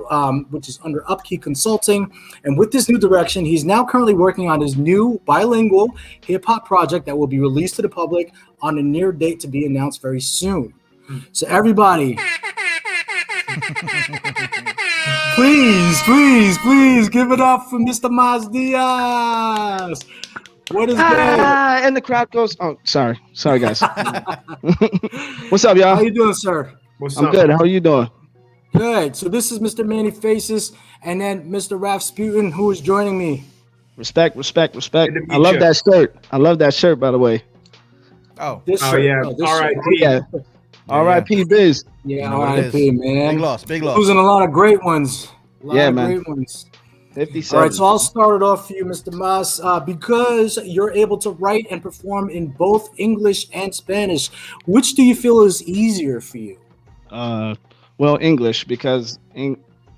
which is under Upkey Consulting. And with this new direction, he's now currently working on his new bilingual hip-hop project that will be released to the public on a near date to be announced very soon. So everybody... Please give it up for Mr. MasDiaz. What is good? And the crowd goes, oh, sorry guys. What's up, y'all? How you doing, sir? I'm good. How are you doing? Good. So this is Mr. Manny Faces and then Mr. Raffsputin, who is joining me. Respect. I love that shirt. I love that shirt, by the way. Oh, this oh shirt. yeah. Oh, this All right. shirt. Yeah. R.I.P. Biz. Yeah, You know what it R.I.P. is. man. Big loss, big loss. Losing a lot of great ones. Yeah, man. Great ones. 57. All right, so I'll start it off for you, Mr. Mas. Because you're able to write and perform in both English and Spanish, which do you feel is easier for you? Well, English, because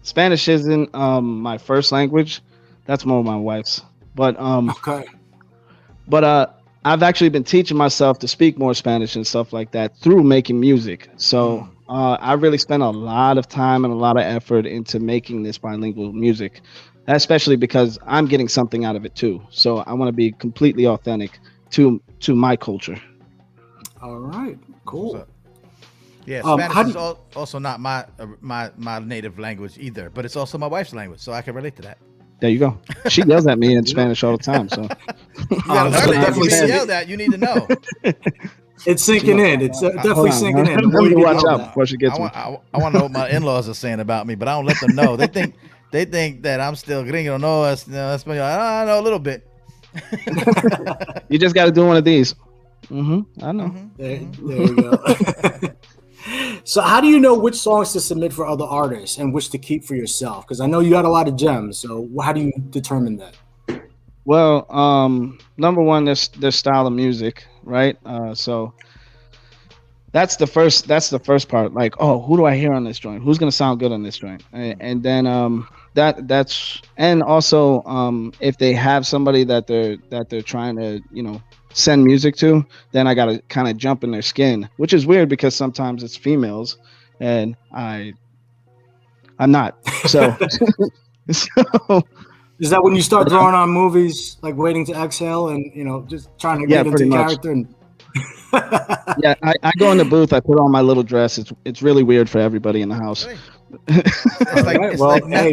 Spanish isn't my first language. That's more my wife's. But Okay. But I've actually been teaching myself to speak more Spanish and stuff like that through making music. So I really spent a lot of time and a lot of effort into making this bilingual music, especially because I'm getting something out of it too. So I want to be completely authentic to my culture. All right, cool. Yeah, Spanish is also not my native language either, but it's also my wife's language, so I can relate to that. There you go. She yells at me in Spanish all the time. So you gotta learn it. If you're being yelled at, you need to know. It's sinking in. It's definitely sinking in. I'm going to watch out before she gets me. I want to know what my in-laws are saying about me, but I don't let them know. They think that I'm still gringo. No, I know a little bit. You just got to do one of these. I know. There you go. So how do you know which songs to submit for other artists and which to keep for yourself? Because I know you got a lot of gems. So how do you determine that? Well, number one, their style of music, right? So that's the first part. Like, oh, who do I hear on this joint? Who's gonna sound good on this joint? And then that's and also if they have somebody that they're trying to send music to, then I gotta kind of jump in their skin, which is weird because sometimes it's females and I'm not. So is that when you start throwing on movies like Waiting to Exhale and just trying to get into character? And yeah, I go in the booth, I put on my little dress. It's really weird for everybody in the house. Hey,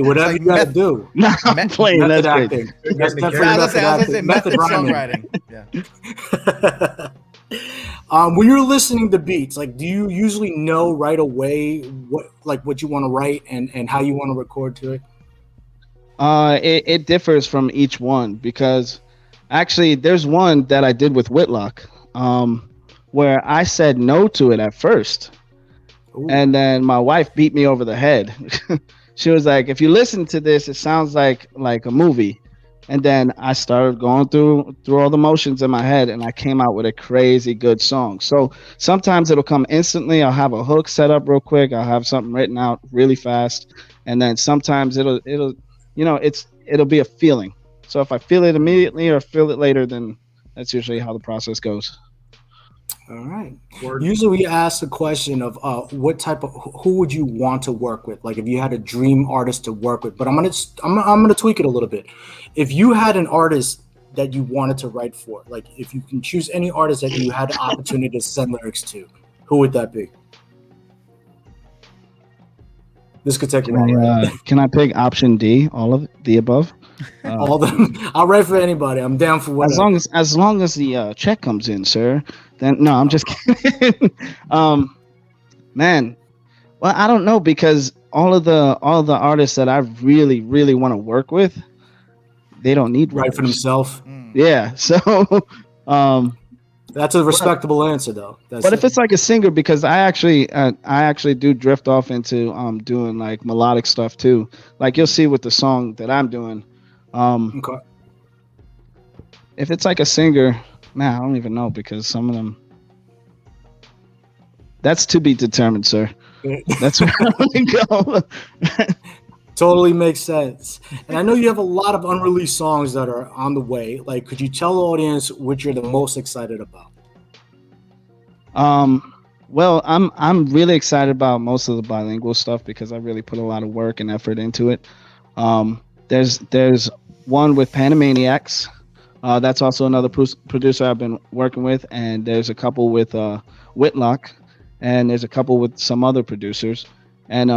whatever you gotta do. No, I'm playing. That's acting. That's definitely method songwriting. Yeah. When you're listening to beats, like, do you usually know right away what you want to write and how you want to record to it? It differs from each one because actually there's one that I did with Whitlock, where I said no to it at first. Ooh. And then my wife beat me over the head. She was like, if you listen to this, it sounds like a movie. And then I started going through all the motions in my head and I came out with a crazy good song. So sometimes it'll come instantly. I'll have a hook set up real quick. I'll have something written out really fast. And then sometimes it'll be a feeling. So if I feel it immediately or feel it later, then that's usually how the process goes. All right. Usually we ask the question of who would you want to work with? Like if you had a dream artist to work with, but I'm gonna tweak it a little bit. If you had an artist that you wanted to write for, like if you can choose any artist that you had the opportunity to send lyrics to, who would that be? This could take a while. Can I pick option D, all of the above? All of them. I'll write for anybody. I'm down for whatever. As long as the check comes in, sir. Then no, I'm just kidding. Man, well, I don't know because all of the artists that I really, really want to work with, they don't need write for themselves. Yeah, so that's a respectable answer, though. But if it's like a singer, because I actually do drift off into doing like melodic stuff too. Like you'll see with the song that I'm doing. Okay. If it's like a singer, man, I don't even know because some of them. That's to be determined, sir. That's where I want to go. Totally makes sense. And I know you have a lot of unreleased songs that are on the way. Like, could you tell the audience which you're the most excited about? Well, I'm really excited about most of the bilingual stuff because I really put a lot of work and effort into it. There's one with Panamaniacs. That's also another producer I've been working with, and there's a couple with Whitlock, and there's a couple with some other producers, and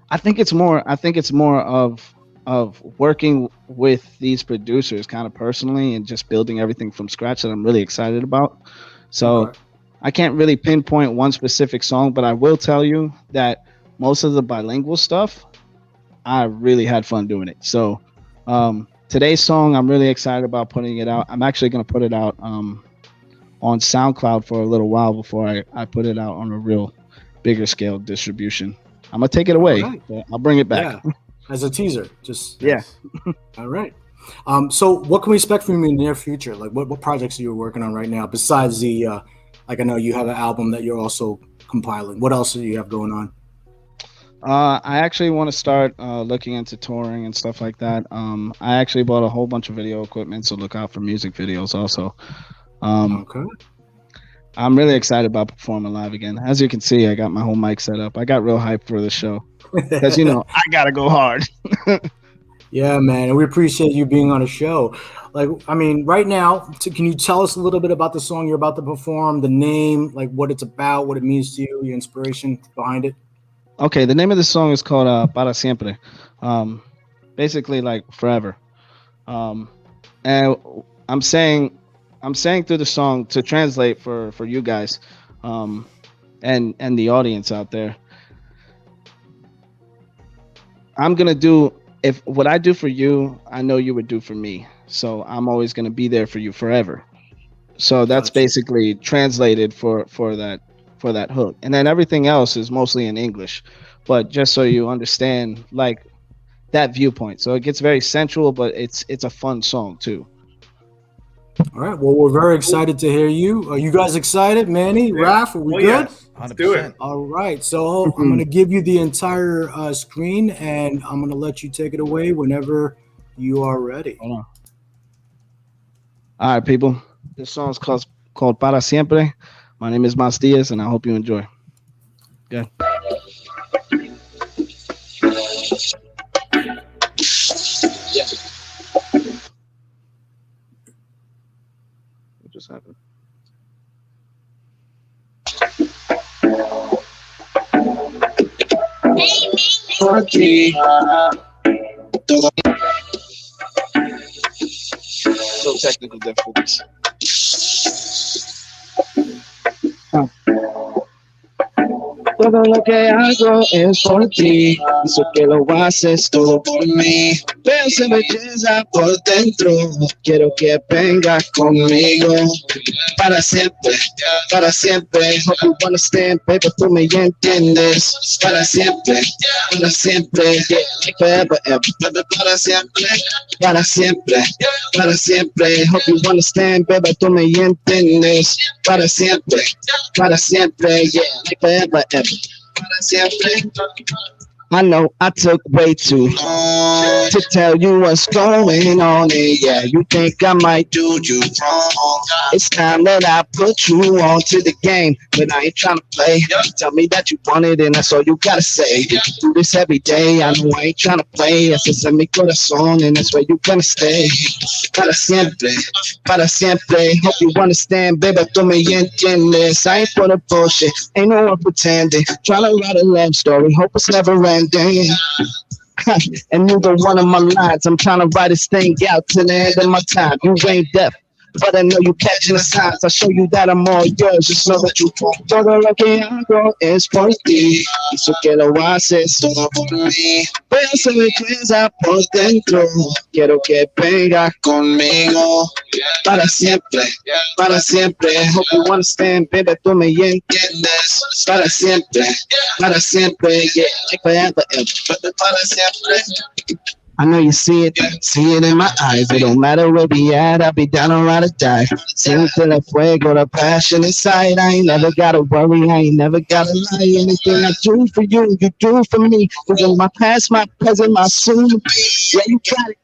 I think it's more of working with these producers kind of personally and just building everything from scratch that I'm really excited about. So okay. I can't really pinpoint one specific song, but I will tell you that most of the bilingual stuff, I really had fun doing it. So today's song, I'm really excited about putting it out. I'm actually going to put it out on on SoundCloud for a little while before I put it out on a real bigger scale distribution. I'm gonna take it away, but I'll bring it back. Yeah, as a teaser, just yeah. All right. So what can we expect from you in the near future? Like what projects are you working on right now besides the like I know you have an album that you're also compiling. What else do you have going on? I actually want to start looking into touring and stuff like that. I actually bought a whole bunch of video equipment, so look out for music videos also. Okay. I'm really excited about performing live again. As you can see, I got my whole mic set up. I got real hyped for the show because you know I gotta go hard. Yeah, man, and we appreciate you being on the show. Like, I mean, right now, can you tell us a little bit about the song you're about to perform, the name, like what it's about, what it means to you, your inspiration behind it? Okay, the name of the song is called Para Siempre, basically like forever. And I'm saying through the song to translate for you guys, and the audience out there. I'm gonna do if what I do for you, I know you would do for me. So I'm always gonna be there for you forever. So that's basically translated for that hook, and then everything else is mostly in English, but just so you understand like that viewpoint. So it gets very sensual, but it's a fun song too. All right. Well, we're very excited to hear you. Are you guys excited, Manny, Raph? Are we good? Yes. Let's do it. All right. So I'm going to give you the entire screen, and I'm going to let you take it away whenever you are ready. Hold on. All right, people. This song is called Para Siempre. My name is MasDiaz, and I hope you enjoy. Good. What just happened? No technical difficulties. Todo lo que hago es por ti, eso que lo haces todo por mí. Veo esa belleza por dentro, quiero que vengas conmigo. Para siempre, para siempre. Hope you understand, baby, tú me entiendes. Para siempre, yeah, like forever, ever. Para siempre, para siempre, para siempre. Hope you understand, baby, tú me entiendes. Para siempre, yeah, like forever, ever. Para siempre. I know I took way too long to tell you what's going on, and yeah, you think I might do you wrong. It's time that I put you on to the game, but I ain't trying to play. Tell me that you want it, and that's all you gotta say. You do this every day, I know I ain't trying to play. Ese es mi corazón, and that's where you gonna stay. Para siempre, para siempre. Hope you understand, baby, tú me entiendes. I ain't for the bullshit, ain't no one pretending. Trying to write a love story, hope it's never ending. And neither one of my lines, I'm trying to write this thing out to the end of my time. You ain't deaf, but I know you catching the signs. I show you that I'm all yours, just know that you won't. Todo lo que hago es por ti, eso que lo haces todo por mí. Veo esa belleza por dentro, quiero que vengas conmigo. Para siempre, para siempre. Hope you understand, baby, tú me entiendes. Para siempre, yeah, like forever, ever. Para siempre. I know you see it in my eyes. It don't matter where we at, I'll be down or ride or die. Siente el fuego, the passion inside. I ain't never gotta worry, I ain't never gotta lie. Anything I do for you, you do for me. Cause in my past, my present, my soon to be. Yeah, you got it.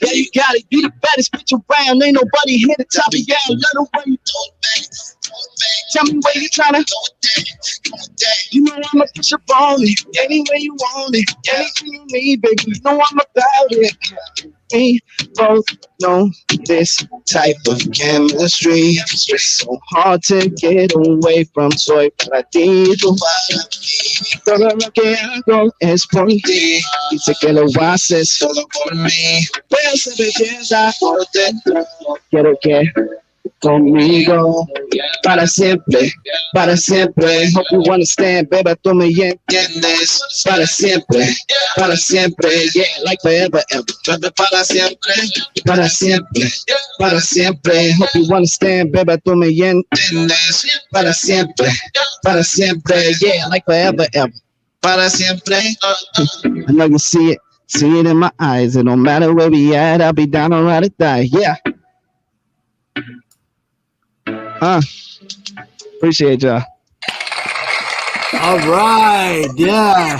Yeah, you got it. You the baddest bitch around. Ain't nobody here to top it. Yeah, let the way you do it, baby. Tell me where you tryna. You know I'ma push up on it. Any way you want it. Anything you need, baby. You know I'm about it. We both know this type of chemistry. It's so hard to get away from. Soy para ti, tú para mí. Todo lo que hago es por ti. Dice que lo haces todo por mí. Veo esa belleza por dentro. Quiero que conmigo, para siempre, para siempre. Hope you understand, baby, tú me entiendes. Para siempre, yeah, like forever, ever. Para siempre, para siempre, para siempre. Hope you understand, baby, tú me entiendes. Para siempre, yeah, like forever, ever. Para siempre. I know you see it in my eyes. It don't matter where we at, I'll be down or ride or die. Yeah. Appreciate y'all. All right, yeah.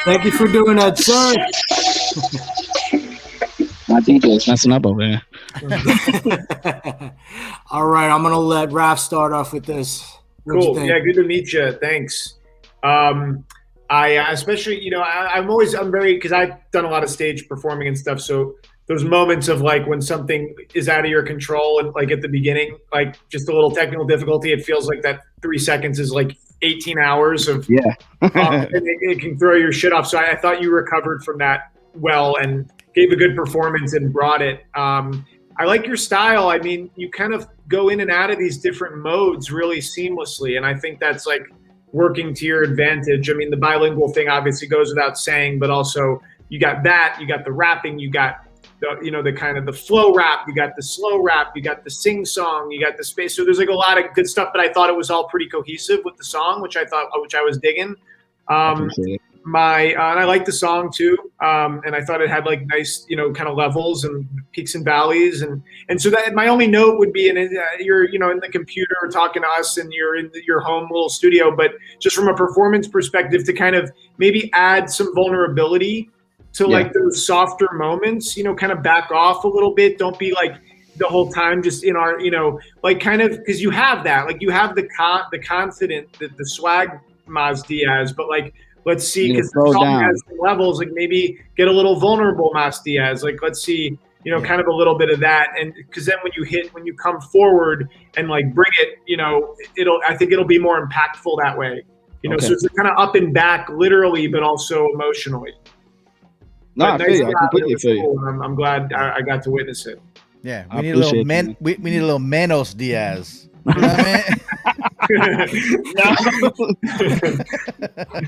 Thank you for doing that, sir. My DJ is messing up over here. All right, I'm gonna let Raph start off with this. Cool. Yeah, good to meet you. Thanks. I especially, I'm very, because I've done a lot of stage performing and stuff. So those moments of like when something is out of your control and like at the beginning, like just a little technical difficulty, it feels like that 3 seconds is like 18 hours of, yeah. And it can throw your shit off. So I thought you recovered from that well and gave a good performance and brought it. I like your style. I mean, you kind of go in and out of these different modes really seamlessly. And I think that's like working to your advantage. I mean, the bilingual thing obviously goes without saying, but also you got that, you got the rapping, you got the kind of the flow rap, you got the slow rap, you got the sing song, you got the space. So there's like a lot of good stuff, but I thought it was all pretty cohesive with the song, which I was digging. And I like the song too. And I thought it had like nice, kind of levels and peaks and valleys. And so that my only note would be, you're, in the computer talking to us and you're in your home little studio, but just from a performance perspective to kind of maybe add some vulnerability to like those softer moments, kind of back off a little bit. Don't be like the whole time just in our, like kind of, because you have that, like you have the confident, the swag MasDiaz, but like, let's see, because the song has some levels, like maybe get a little vulnerable MasDiaz, like let's see, kind of a little bit of that. And because then when you come forward and like bring it, I think it'll be more impactful that way, so it's kind of up and back literally, but also emotionally. No, I feel you. I completely feel you. Cool. I'm glad I got to witness it. Yeah, we need a little we need a little Manos Diaz. You know what I mean?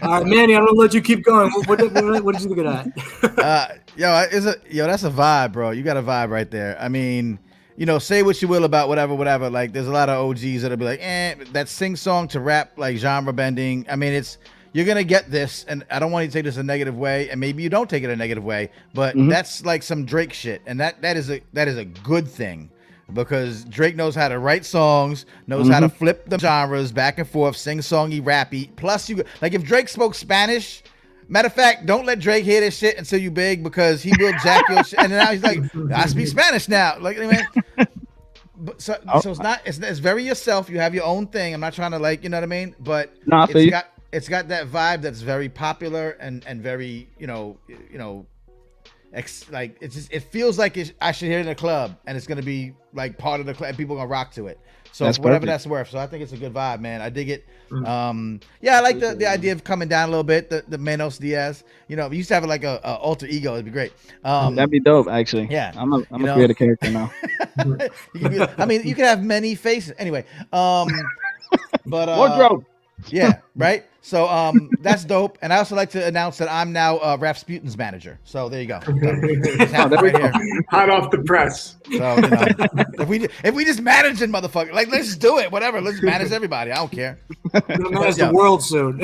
All right, Manny, I'm gonna let you keep going. What did you think of that? That's a vibe, bro. You got a vibe right there. I mean, say what you will about whatever. Like, there's a lot of OGs that'll be like, that sing song to rap, like genre bending. I mean, you're gonna get this, and I don't want you to take this a negative way, and maybe you don't take it a negative way, but that's like some Drake shit, and that is a good thing, because Drake knows how to write songs, knows how to flip the genres back and forth, sing-songy, rappy. Plus, if Drake spoke Spanish, matter of fact, don't let Drake hear this shit until you big, because he will jack your shit. And now he's like, I speak Spanish now. Like, man. So it's very yourself. You have your own thing. I'm not trying to you know what I mean? But it's got that vibe that's very popular and very, it feels like I should hear it in a club, and it's going to be like part of the club, and people are going to rock to it. So whatever that's worth. So I think it's a good vibe, man. I dig it. I like the idea of coming down a little bit, the Manos Diaz. We used to have like a alter ego. It'd be great. That'd be dope, actually. Yeah. I'm a creative character now. You can have many faces. Anyway, but wardrobe. Yeah, right. So that's dope. And I also like to announce that I'm now Raffsputin's manager. So there you go. Right here. Hot off the press. So if we just manage it, motherfucker, like let's do it. Whatever. Let's manage everybody. I don't care. Manage the world soon.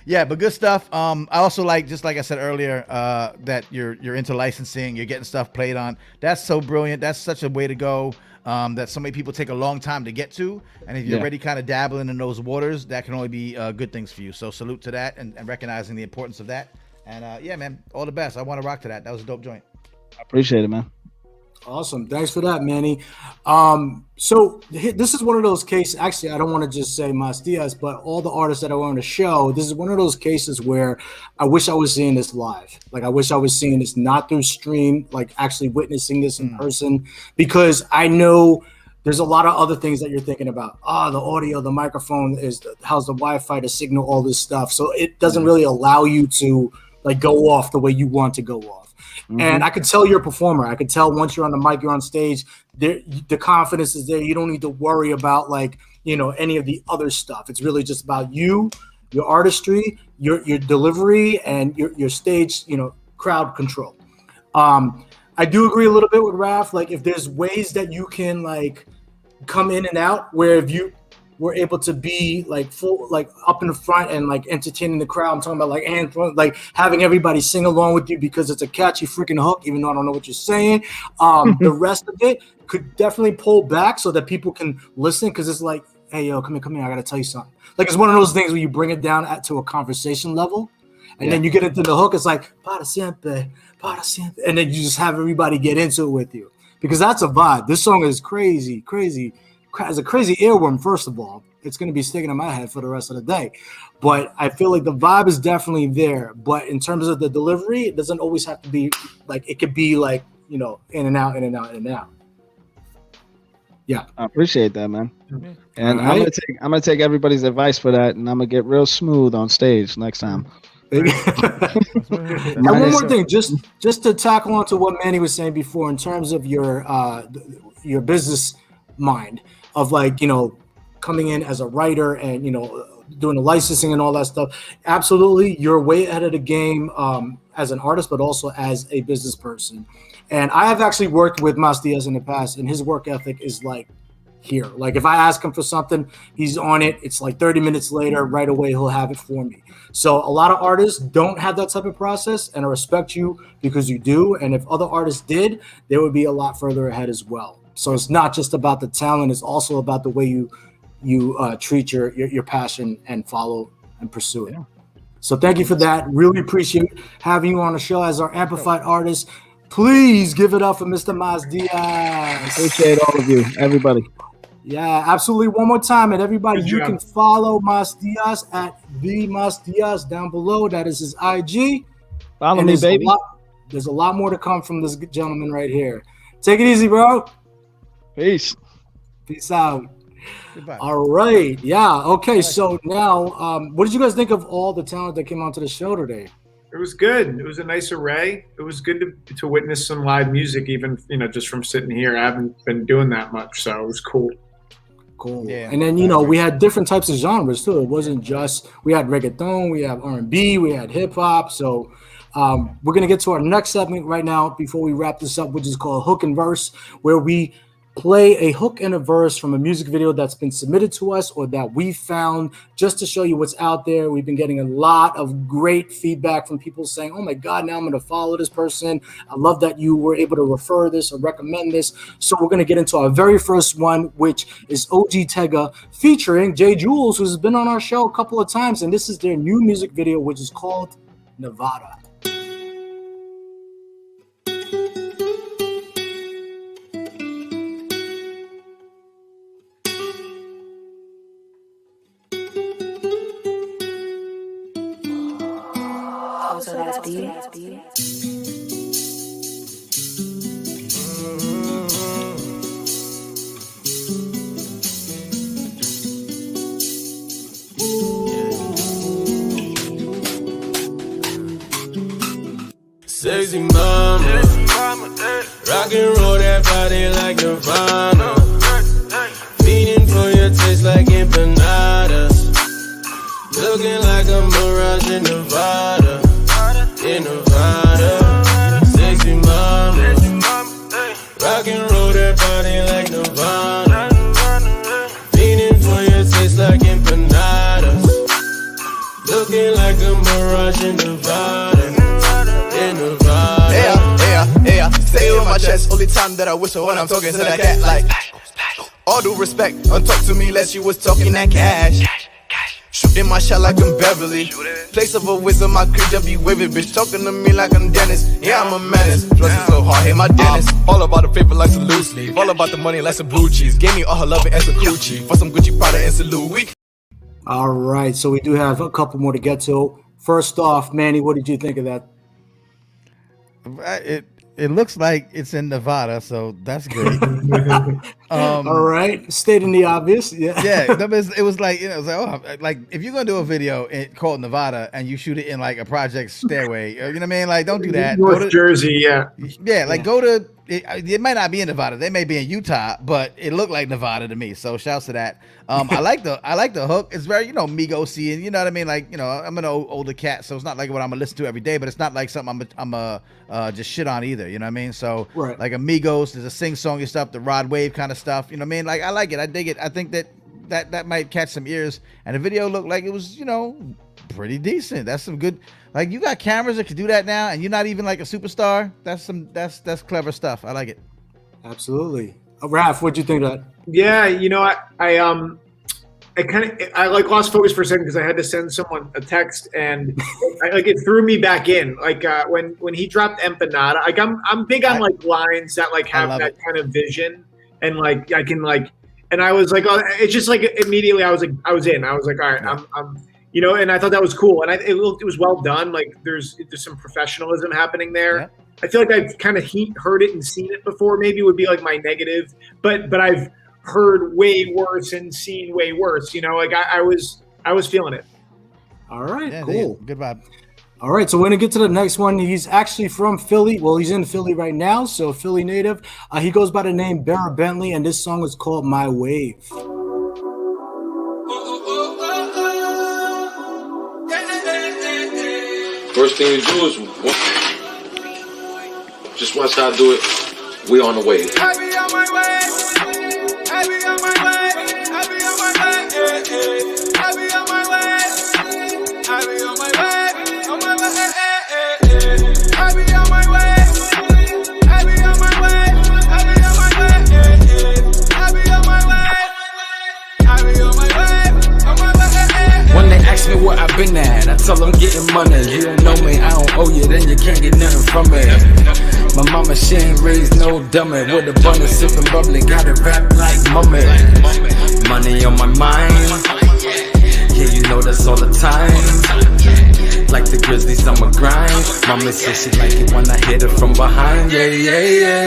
Yeah, but good stuff. I also like, just like I said earlier, that you're into licensing. You're getting stuff played on. That's so brilliant. That's such a way to go. That so many people take a long time to get to, and if you're already kind of dabbling in those waters, that can only be good things for you. So salute to that, and recognizing the importance of that. And man, all the best. I want to rock to that. That was a dope joint. I appreciate it, man. Awesome. Thanks for that, Manny. So this is one of those cases. Actually, I don't want to just say MasDiaz, but all the artists that I want to show, this is one of those cases where I wish I was seeing this live. Like, I wish I was seeing this not through stream, like actually witnessing this in person, because I know there's a lot of other things that you're thinking about. The audio, the microphone, how's the Wi-Fi to signal, all this stuff. So it doesn't really allow you to like go off the way you want to go off. And I could tell you're a performer. I could tell once you're on the mic, you're on stage, the confidence is there. You don't need to worry about like, you know, any of the other stuff. It's really just about you, your artistry, your delivery, and your stage, you know, crowd control. I do agree a little bit with Raph. Like if there's ways that you can like come in and out, where if you were able to be like full, like up in the front and like entertaining the crowd. I'm talking about like like having everybody sing along with you because it's a catchy freaking hook, even though I don't know what you're saying. The rest of it could definitely pull back so that people can listen, because it's like, hey, yo, come here, I gotta tell you something. Like it's one of those things where you bring it down to a conversation level, and then you get into the hook. It's like para siempre, and then you just have everybody get into it with you, because that's a vibe. This song is crazy. It's a crazy earworm. First of all, it's going to be sticking in my head for the rest of the day. But I feel like the vibe is definitely there. But in terms of the delivery, it doesn't always have to be like, it could be like, you know, in and out. Yeah, I appreciate that, man. And I'm gonna take everybody's advice for that, and I'm gonna get real smooth on stage next time. And one more thing, just to tackle on to what Manny was saying before, in terms of your business mind of like, you know, coming in as a writer and, you know, doing the licensing and all that stuff. Absolutely, you're way ahead of the game as an artist, but also as a business person. And I have actually worked with MasDiaz in the past, and his work ethic is like here. Like if I ask him for something, he's on it. It's like 30 minutes later, right away, he'll have it for me. So a lot of artists don't have that type of process, and I respect you because you do. And if other artists did, they would be a lot further ahead as well. So it's not just about the talent; it's also about the way you treat your passion and follow and pursue it. So thank you for that. Really appreciate having you on the show as our amplified artist. Please give it up for Mr. MasDiaz. Appreciate all of you, everybody. Yeah, absolutely. One more time, and everybody, you can follow MasDiaz at the MasDiaz down below. That is his IG. Follow me, baby. There's a lot more to come from this gentleman right here. Take it easy, bro. Peace out. Goodbye. All right. Yeah. Okay. So now, what did you guys think of all the talent that came onto the show today? It was good. It was a nice array. It was good to witness some live music, even, you know, just from sitting here. I haven't been doing that much, so it was cool. Cool. Yeah, and then, you know, we had different types of genres too. It wasn't just, we had reggaeton, we have R&B, we had hip hop. So we're going to get to our next segment right now before we wrap this up, which is called Hook and Verse, where we play a hook and a verse from a music video that's been submitted to us or that we found, just to show you what's out there. We've been getting a lot of great feedback from people saying, oh my God, now I'm going to follow this person. I love that you were able to refer this or recommend this. So we're going to get into our very first one, which is 𝗥𝗳𝗓𝘅 featuring 𝗟𝗓𝙀, who's been on our show a couple of times. And this is their new music video, which is called Nevada. Sexy mama, rock and roll that body like Nirvana, feeding for your taste like empanadas, looking like a mirage in Nevada, Sexy mama, rock and roll that body like Nirvana, feeding for your taste like empanadas, looking like a mirage in Nevada. Yeah, say it on my chest. Only time that I whistle when I'm talking to that cat, like all due respect, don't talk to me unless you was talking that cash. Shooting my shot like I'm Beverly. Place of a wisdom, my creep be wavy. Bitch talking to me like I'm Dennis. Yeah, I'm a menace. Dressing so hard, hey my dentist. All about the paper like some loose leaf. All about the money like some blue cheese. Gave me all her loving and some coochie. For some Gucci Prada and some Louis. All right, so we do have a couple more to get to. First off, Manny, what did you think of that? It it looks like it's in Nevada, so that's great. All right, stating the obvious. Yeah, yeah. It was like, it was like, oh, like if you're gonna do a video called Nevada and you shoot it in like a project stairway, you know what I mean? Like, don't do that. North Jersey, yeah. Like, go to. It might not be in Nevada. They may be in Utah, but it looked like Nevada to me. So shouts to that. I like the hook. It's very, Migos-y, and you know what I mean. Like, I'm an older cat, so it's not like what I'm gonna listen to every day. But it's not like something I'm just shit on either. You know what I mean? So like Amigos, there's a sing-songy stuff, the Rod Wave kind of stuff. You know what I mean? Like, I like it. I dig it. I think that might catch some ears. And the video looked like it was, pretty decent. That's some good. Like, you got cameras that can do that now, and you're not even like a superstar. That's clever stuff. I like it. Absolutely. Raph, what'd you think of that? Yeah, I like lost focus for a second because I had to send someone a text, and it threw me back in. Like when he dropped Empanada, like I'm big on like lines that like have that kind of vision, and like I can like, and I was like, oh, it's just like immediately I was in. I was like, all right, I'm and I thought that was cool, and it was well done. Like there's some professionalism happening there. Yeah. I feel like I've kind of heard it and seen it before. Maybe it would be like my negative, but I've heard way worse and seen way worse. Like I was feeling it. All right, cool, good vibe. All right, so we're gonna get to the next one. He's actually from Philly. Well, he's in Philly right now, so Philly native. He goes by the name Bera Bentley, and this song is called "My Wave." First thing you do is just watch how I do it. We on the way. I be on my way. I be on my way. I be on my way. I be on my way. I be on my way. On my way. I be on my way. I be on my way. I be on my way. I be on my way. I be on my way. On my way. When they ask me where I've been at, I tell them getting money. You don't know me, I don't owe you, then you can't get nothing from me. My mama, she ain't raised no dummy. With a bun of sipping bubbly, got it wrapped like mummy. Money on my mind, yeah, you know that's all the time. Like the grizzly summer grind. Mama said she like it when I hit her from behind. Yeah, yeah, yeah.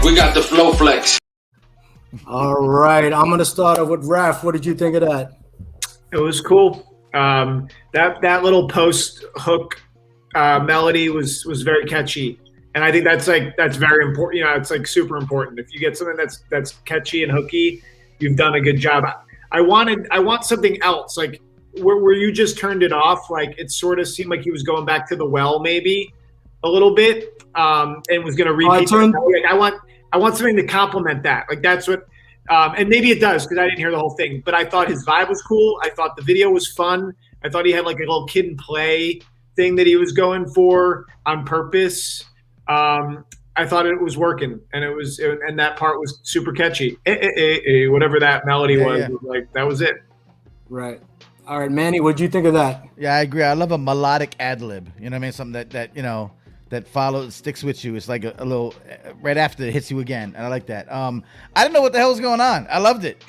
We got the flow flex. All right, I'm gonna start off with Raph. What did you think of that? It was cool. That little post hook melody was very catchy, and I think that's very important. It's like super important. If you get something that's catchy and hooky, you've done a good job. I want something else, like where you just turned it off. Like it sort of seemed like he was going back to the well, maybe a little bit, and was going to repeat. I want something to complement that. Like that's what. And maybe it does because I didn't hear the whole thing, but I thought his vibe was cool. I thought the video was fun. I thought he had like a little kid and play thing that he was going for on purpose. I thought it was working, and that part was super catchy. Whatever that melody was like, that was it. Right. All right, Manny, what'd you think of that? Yeah, I agree. I love a melodic ad lib. You know what I mean? Something that follows, sticks with you. It's like a little right after it hits you again, and I like that. I didn't know what the hell was going on. I loved it.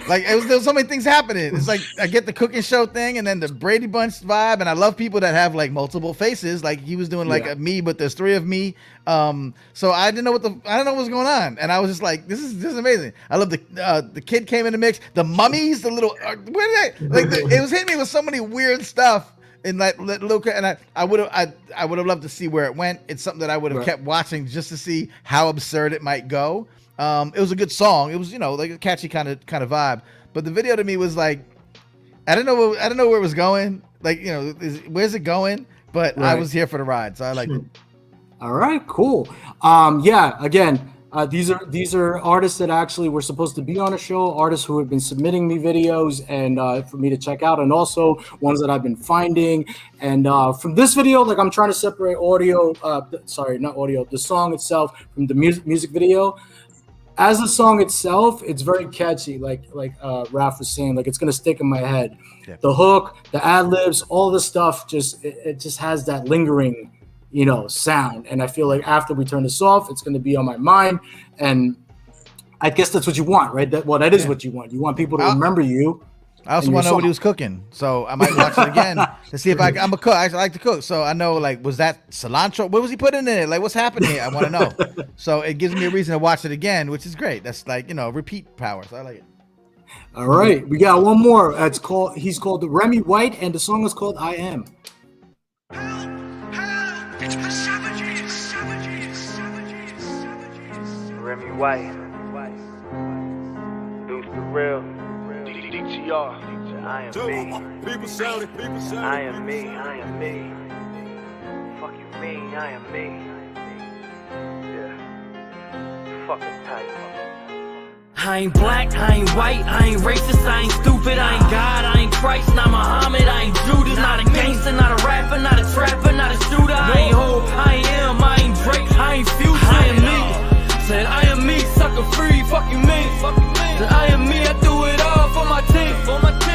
Like there was so many things happening. It's like I get the cooking show thing, and then the Brady Bunch vibe, and I love people that have like multiple faces. Like he was doing like a me, but there's three of me. So I didn't know what was going on, and I was just like, this is amazing. I love the kid came in the mix, the mummies, the little it was hitting me with so many weird stuff. In that little, and I would have loved to see where it went. It's something that I would have kept watching just to see how absurd it might go. It was a good song. It was like a catchy kind of vibe. But the video to me was like, I don't know where it was going. Like where's it going? But I was here for the ride, so I liked it. All right, cool. Again. These are artists that actually were supposed to be on a show, artists who have been submitting me videos and for me to check out, and also ones that I've been finding. And from this video, like I'm trying to separate the song itself from the music video. As the song itself, it's very catchy, like Raph was saying, like it's gonna stick in my head. Yeah. The hook, the ad libs, all the stuff, it just has that lingering sound. And I feel like after we turn this off, it's going to be on my mind. And I guess that's what you want, right? That is what you want. You want people to remember you. I also want to know what he was cooking, so I might watch it again to see if I'm a cook. I like to cook, so I know, like, was that cilantro? What was he putting in it? Like, what's happening here? I want to know. So it gives me a reason to watch it again, which is great. That's like, you know, repeat power. So I like it. All right, we got one more. He's called Remy Whyte, and the song is called "I Am." Remy Whyte, DEUCE the real, DTR. I am me. I am me. I am me. Fuck you, me. I am me. Yeah. Fucking tight. I ain't black, I ain't white, I ain't racist, I ain't stupid, I ain't God, I ain't Christ, not Muhammad, I ain't Judas, not a gangster, not a rapper, not a trapper, not a shooter, I ain't Ho, I ain't M, I ain't Drake, I ain't Future, I am me. Said I am me, sucker free, fuck you me. Said I am me, I do it all for my team.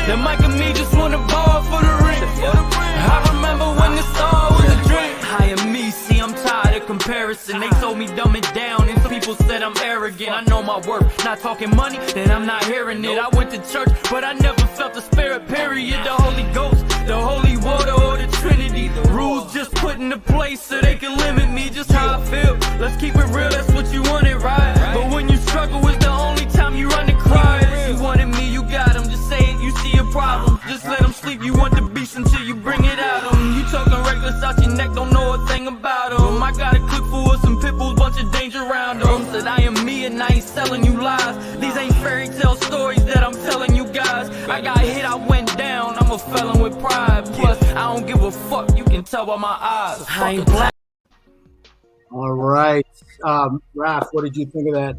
That Mike and me just wanna ball for the ring. I remember when this all was a dream. I am me, see I'm tired of comparison. They told me dumb it down and some people said I'm arrogant. I know my worth, not talking money, then I'm not hearing it. I went to church, but I never felt the spirit, period. The Holy Ghost, the holy water, or the Trinity. The rules just put into place so they can limit me, just how I feel. Let's keep it real, that's what you wanted, right? But when you struggle, it's the only time you run to cry. If you wanted me, you got them, just say it, you see a problem. Just let them sleep, you want the beast until you bring it out of them. You talking reckless out your neck, don't know a thing about them. I got a clip full of some pit bulls, bunch of danger around them. Said I am me and I ain't selling you lies. These ain't fairy tale stories that I'm telling you guys. I got hit, I went down, I'm a felon with pride. Plus, I don't give a fuck, you can tell by my eyes. I ain't black. All right, Raph, what did you think of that?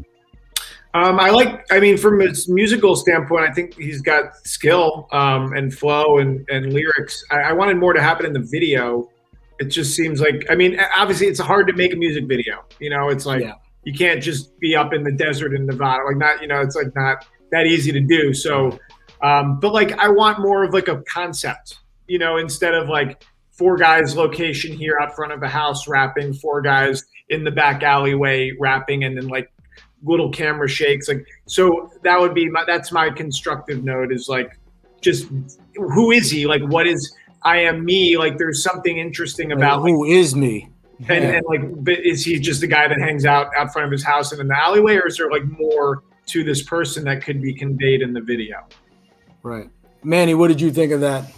I mean, from its musical standpoint, I think he's got skill and flow and lyrics. I wanted more to happen in the video. It just seems like, I mean, obviously it's hard to make a music video. You know, it's like, you can't just be up in the desert in Nevada. Like not, you know, it's like not that easy to do. So, but like, I want more of like a concept, you know, instead of like 4 guys location here out front of a house rapping, 4 guys in the back alleyway rapping, and then like little camera shakes. Like, so that would be that's my constructive note, is like, just who is he? Like, what is I am me? Like, there's something interesting about who is me? And like, but is he just a guy that hangs out front of his house and in the alleyway, or is there like more to this person that could be conveyed in the video? Right. Manny, what did you think of that?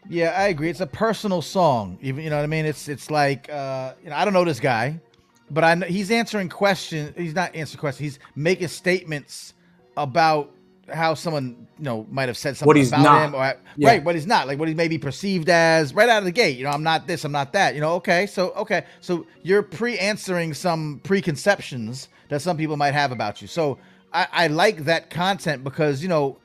Yeah, I agree. It's a personal song. Even, you know what I mean? It's like, you know, I don't know this guy, but I know he's answering questions. He's not answering questions. He's making statements about how someone, you know, might have said something about him, or right, what he's not, like what he may be perceived as right out of the gate. You know, I'm not this, I'm not that. You know, okay, so you're pre-answering some preconceptions that some people might have about you. So I like that content, because, you know,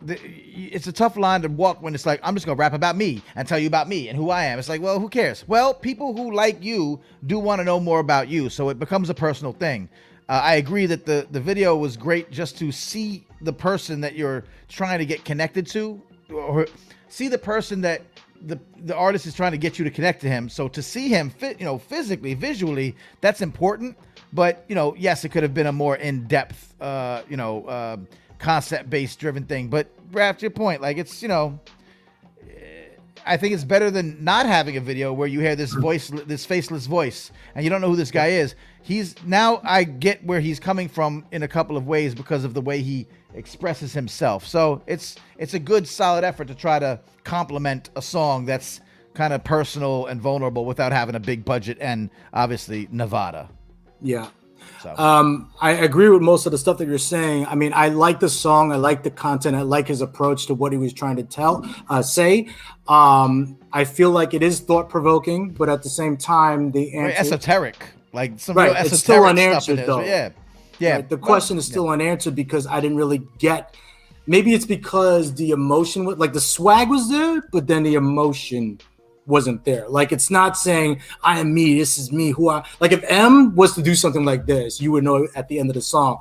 it's a tough line to walk when it's like, I'm just gonna rap about me and tell you about me and who I am. It's like, well, who cares? Well, people who like you do want to know more about you, so it becomes a personal thing. I agree that the video was great just to see the person that you're trying to get connected to, or see the person that the artist is trying to get you to connect to him. So to see him you know, physically, visually, that's important. But, you know, yes, it could have been a more in-depth, you know, concept-based driven thing. But Raph, to your point, like, it's, you know, I think it's better than not having a video where you hear this voice, this faceless voice, and you don't know who this guy is. Now I get where he's coming from in a couple of ways because of the way he expresses himself. So it's a good, solid effort to try to complement a song that's kind of personal and vulnerable without having a big budget and obviously Nevada. Yeah. So. I agree with most of the stuff that you're saying. I mean, I like the song. I like the content. I like his approach to what he was trying to say. I feel like it is thought-provoking, but at the same time, the answer... Very esoteric. Like some right, real esoteric it's still unanswered, though. Yeah. Right, the question is still unanswered because I didn't really get... Maybe it's because the emotion... Like, the swag was there, but then the emotion wasn't there. Like, it's not saying I am me, this is me, who I like. If M was to do something like this, you would know at the end of the song,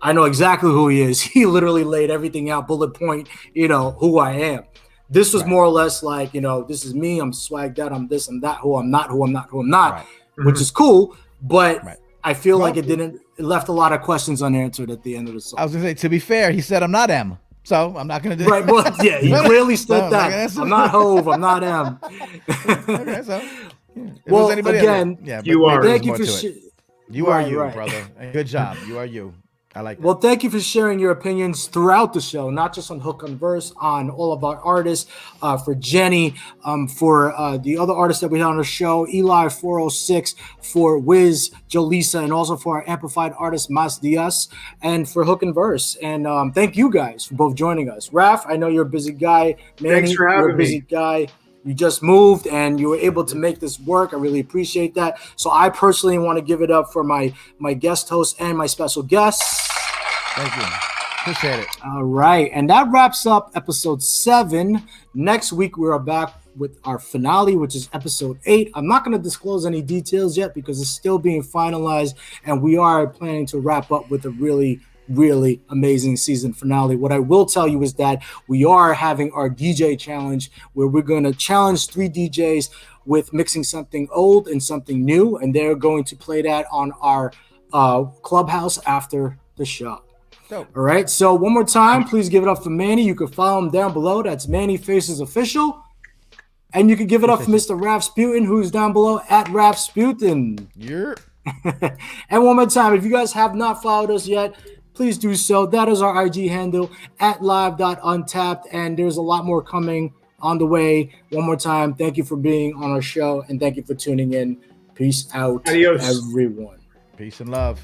I know exactly who he is. He literally laid everything out, bullet point, you know, who I am. This was more or less like, you know, this is me, I'm swagged out, I'm this, I'm that, who I'm not, right. Which is cool, but I feel like it left a lot of questions unanswered at the end of the song. I was gonna say, to be fair, he said I'm not M. So I'm not gonna do right. Well, yeah, he clearly said No, that. I'm not Hove. I'm not M. Okay, so Well, anybody again, yeah, you are. Thank you for you are you, right. brother. Good job. You are you. I like that. Well, thank you for sharing your opinions throughout the show, not just on Hook on Verse, on all of our artists, for Jenie, for the other artists that we had on the show, 𝗟𝗓𝗪406, for Wiz, Joelisa, and also for our amplified artist, MasDiaz, and for Hook and Verse. And thank you guys for both joining us. Raph, I know you're a busy guy. Manny, Thanks for having you're a busy guy. You just moved and you were able to make this work. I really appreciate that. So I personally want to give it up for my guest host and my special guests. Thank you. Appreciate it. All right. And that wraps up episode 7. Next week, we are back with our finale, which is episode 8. I'm not going to disclose any details yet because it's still being finalized. And we are planning to wrap up with a really amazing season finale. What I will tell you is that we are having our DJ challenge where we're going to challenge 3 DJs with mixing something old and something new, and they're going to play that on our clubhouse after the show. Dope. All right, so one more time, please give it up for Manny. You can follow him down below. That's Manny Faces Official. And you can give it up for Mr. Raffsputin, who's down below at Raffsputin. Yeah. And one more time, if you guys have not followed us yet, please do so. That is our IG handle at live.untapped. And there's a lot more coming on the way. One more time, thank you for being on our show. And thank you for tuning in. Peace out, Adios. everyone. Peace and love.